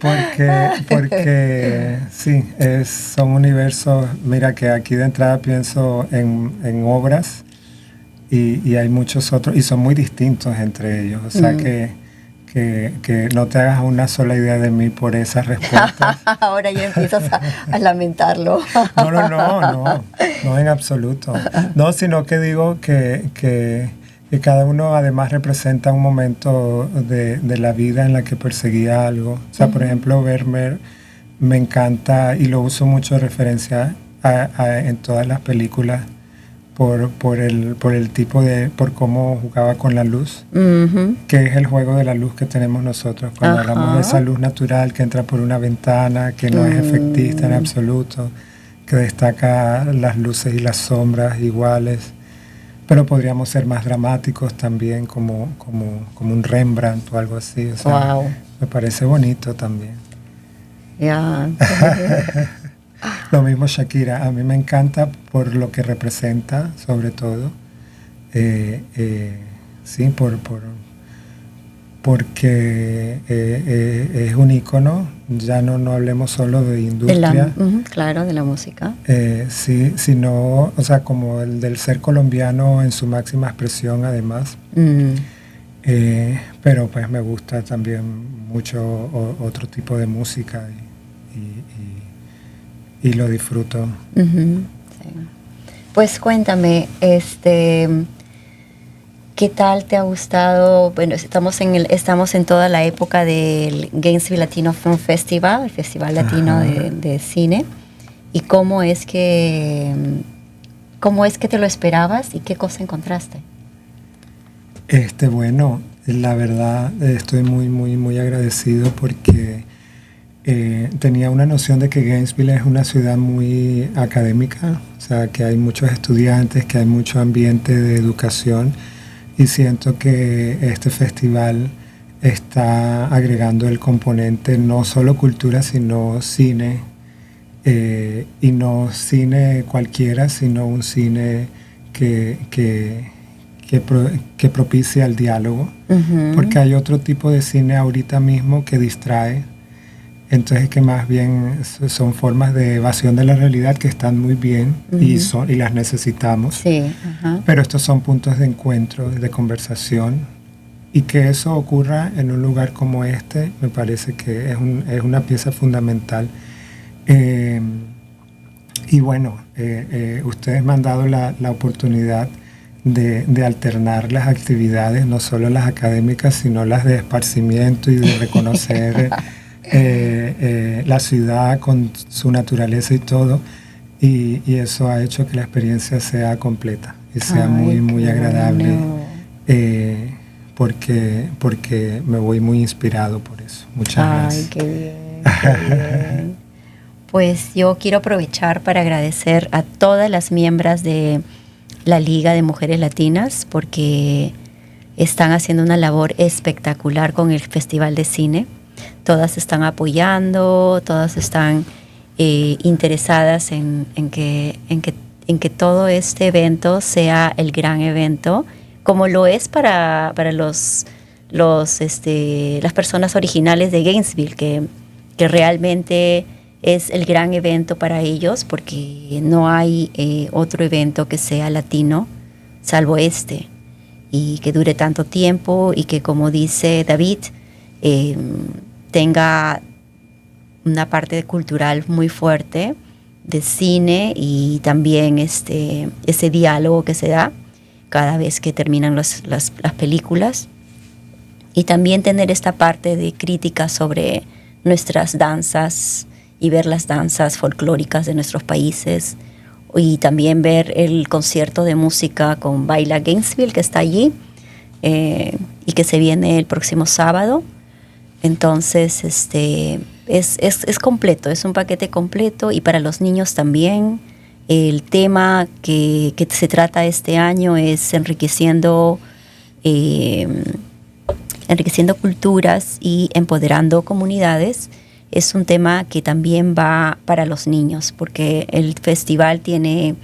Porque sí, son universos. Mira que aquí de entrada pienso en obras y hay muchos otros y son muy distintos entre ellos. O sea que no te hagas una sola idea de mí por esas respuestas. Ahora ya empiezas a lamentarlo. No, en absoluto. No, sino que digo que cada uno además representa un momento de la vida en la que perseguía algo. O sea, por ejemplo, Vermeer me encanta y lo uso mucho de referencia en todas las películas por el tipo por cómo jugaba con la luz, que es el juego de la luz que tenemos nosotros cuando hablamos de esa luz natural que entra por una ventana, que no es efectista en absoluto, que destaca las luces y las sombras iguales. Pero podríamos ser más dramáticos también, como un Rembrandt o algo así. O sea, wow. Me parece bonito también. Ya. Lo mismo Shakira, a mí me encanta por lo que representa, sobre todo. Sí, porque es un ícono, ya no hablemos solo de industria. Claro, de la música. Sí, sino, o sea, como el del ser colombiano en su máxima expresión además. Pero pues me gusta también mucho otro tipo de música y lo disfruto. Sí. Pues cuéntame, ¿qué tal te ha gustado? Bueno, estamos en toda la época del Gainesville Latino Film Festival, el Festival Latino de Cine. ¿Y cómo es que te lo esperabas y qué cosa encontraste? Bueno, la verdad estoy muy agradecido porque tenía una noción de que Gainesville es una ciudad muy académica, o sea, que hay muchos estudiantes, que hay mucho ambiente de educación. Y siento que este festival está agregando el componente no solo cultura, sino cine. Y no cine cualquiera, sino un cine que propicia el diálogo. Porque hay otro tipo de cine ahorita mismo que distrae. Entonces que más bien son formas de evasión de la realidad que están muy bien y las necesitamos. Sí, pero estos son puntos de encuentro, de conversación, y que eso ocurra en un lugar como este me parece que es una pieza fundamental. Y bueno, ustedes me han dado la oportunidad de alternar las actividades, no solo las académicas, sino las de esparcimiento y de reconocer la ciudad con su naturaleza y todo, y eso ha hecho que la experiencia sea completa y sea muy agradable, porque me voy muy inspirado por eso. Muchas gracias. Qué bien, qué bien. Pues yo quiero aprovechar para agradecer a todas las miembros de la Liga de Mujeres Latinas porque están haciendo una labor espectacular con el Festival de Cine. Todas están apoyando, todas están interesadas en que todo este evento sea el gran evento, como lo es para las personas originales de Gainesville, que realmente es el gran evento para ellos, porque no hay otro evento que sea latino, salvo este, y que dure tanto tiempo y que, como dice David, tenga una parte cultural muy fuerte de cine y también ese diálogo que se da cada vez que terminan las películas, y también tener esta parte de crítica sobre nuestras danzas y ver las danzas folclóricas de nuestros países, y también ver el concierto de música con Baila Gainesville que está allí y que se viene el próximo sábado. Entonces es completo, es un paquete completo, y para los niños también El tema que se trata este año es enriqueciendo culturas y empoderando comunidades. Es un tema que también va para los niños, porque el festival tiene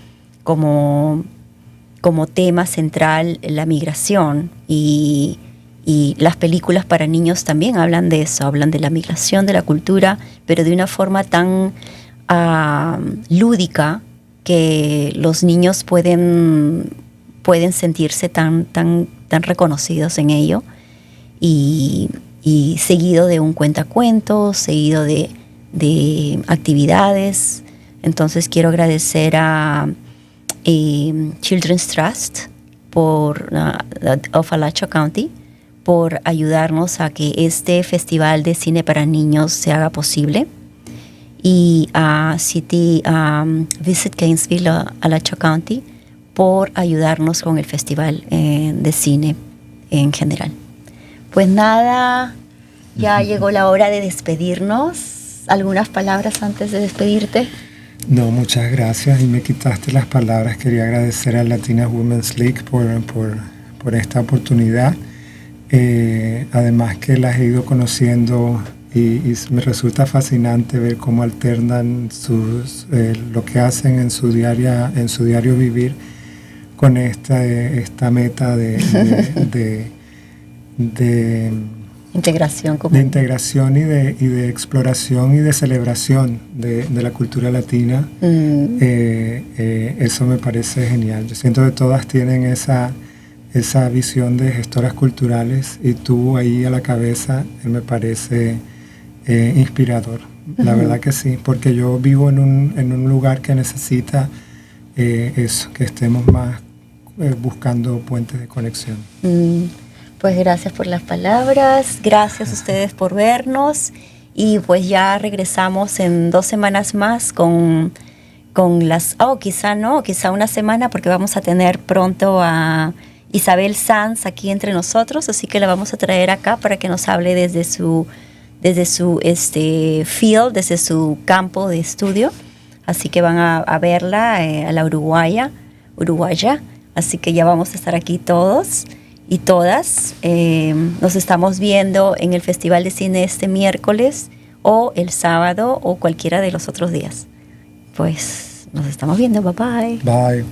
como tema central la migración y las películas para niños también hablan de eso, hablan de la migración, de la cultura, pero de una forma tan lúdica que los niños pueden sentirse tan reconocidos en ello y seguido de un cuentacuentos, seguido de actividades. Entonces quiero agradecer a Children's Trust of Alachua County por ayudarnos a que este festival de cine para niños se haga posible, y a City Visit Gainesville, Alachua County, por ayudarnos con el festival de cine en general. Pues nada, ya llegó la hora de despedirnos. ¿Algunas palabras antes de despedirte? No, muchas gracias, y me quitaste las palabras. Quería agradecer a Latina Women's League por esta oportunidad. Además que las he ido conociendo y me resulta fascinante ver cómo alternan lo que hacen en su diario vivir con esta meta de integración de integración y de exploración y de celebración de la cultura latina. Eso me parece genial. Yo siento que todas tienen esa visión de gestoras culturales, y tú ahí a la cabeza me parece inspirador. La verdad que sí, porque yo vivo en un lugar que necesita eso, que estemos más buscando puentes de conexión. Pues gracias por las palabras, gracias a ustedes por vernos, y pues ya regresamos en 2 semanas más con quizá una semana, porque vamos a tener pronto a Isabel Sanz aquí entre nosotros, así que la vamos a traer acá para que nos hable desde su field, desde su campo de estudio. Así que van a verla, a la uruguaya, así que ya vamos a estar aquí todos y todas. Nos estamos viendo en el Festival de Cine este miércoles o el sábado o cualquiera de los otros días. Pues nos estamos viendo, bye bye. Bye.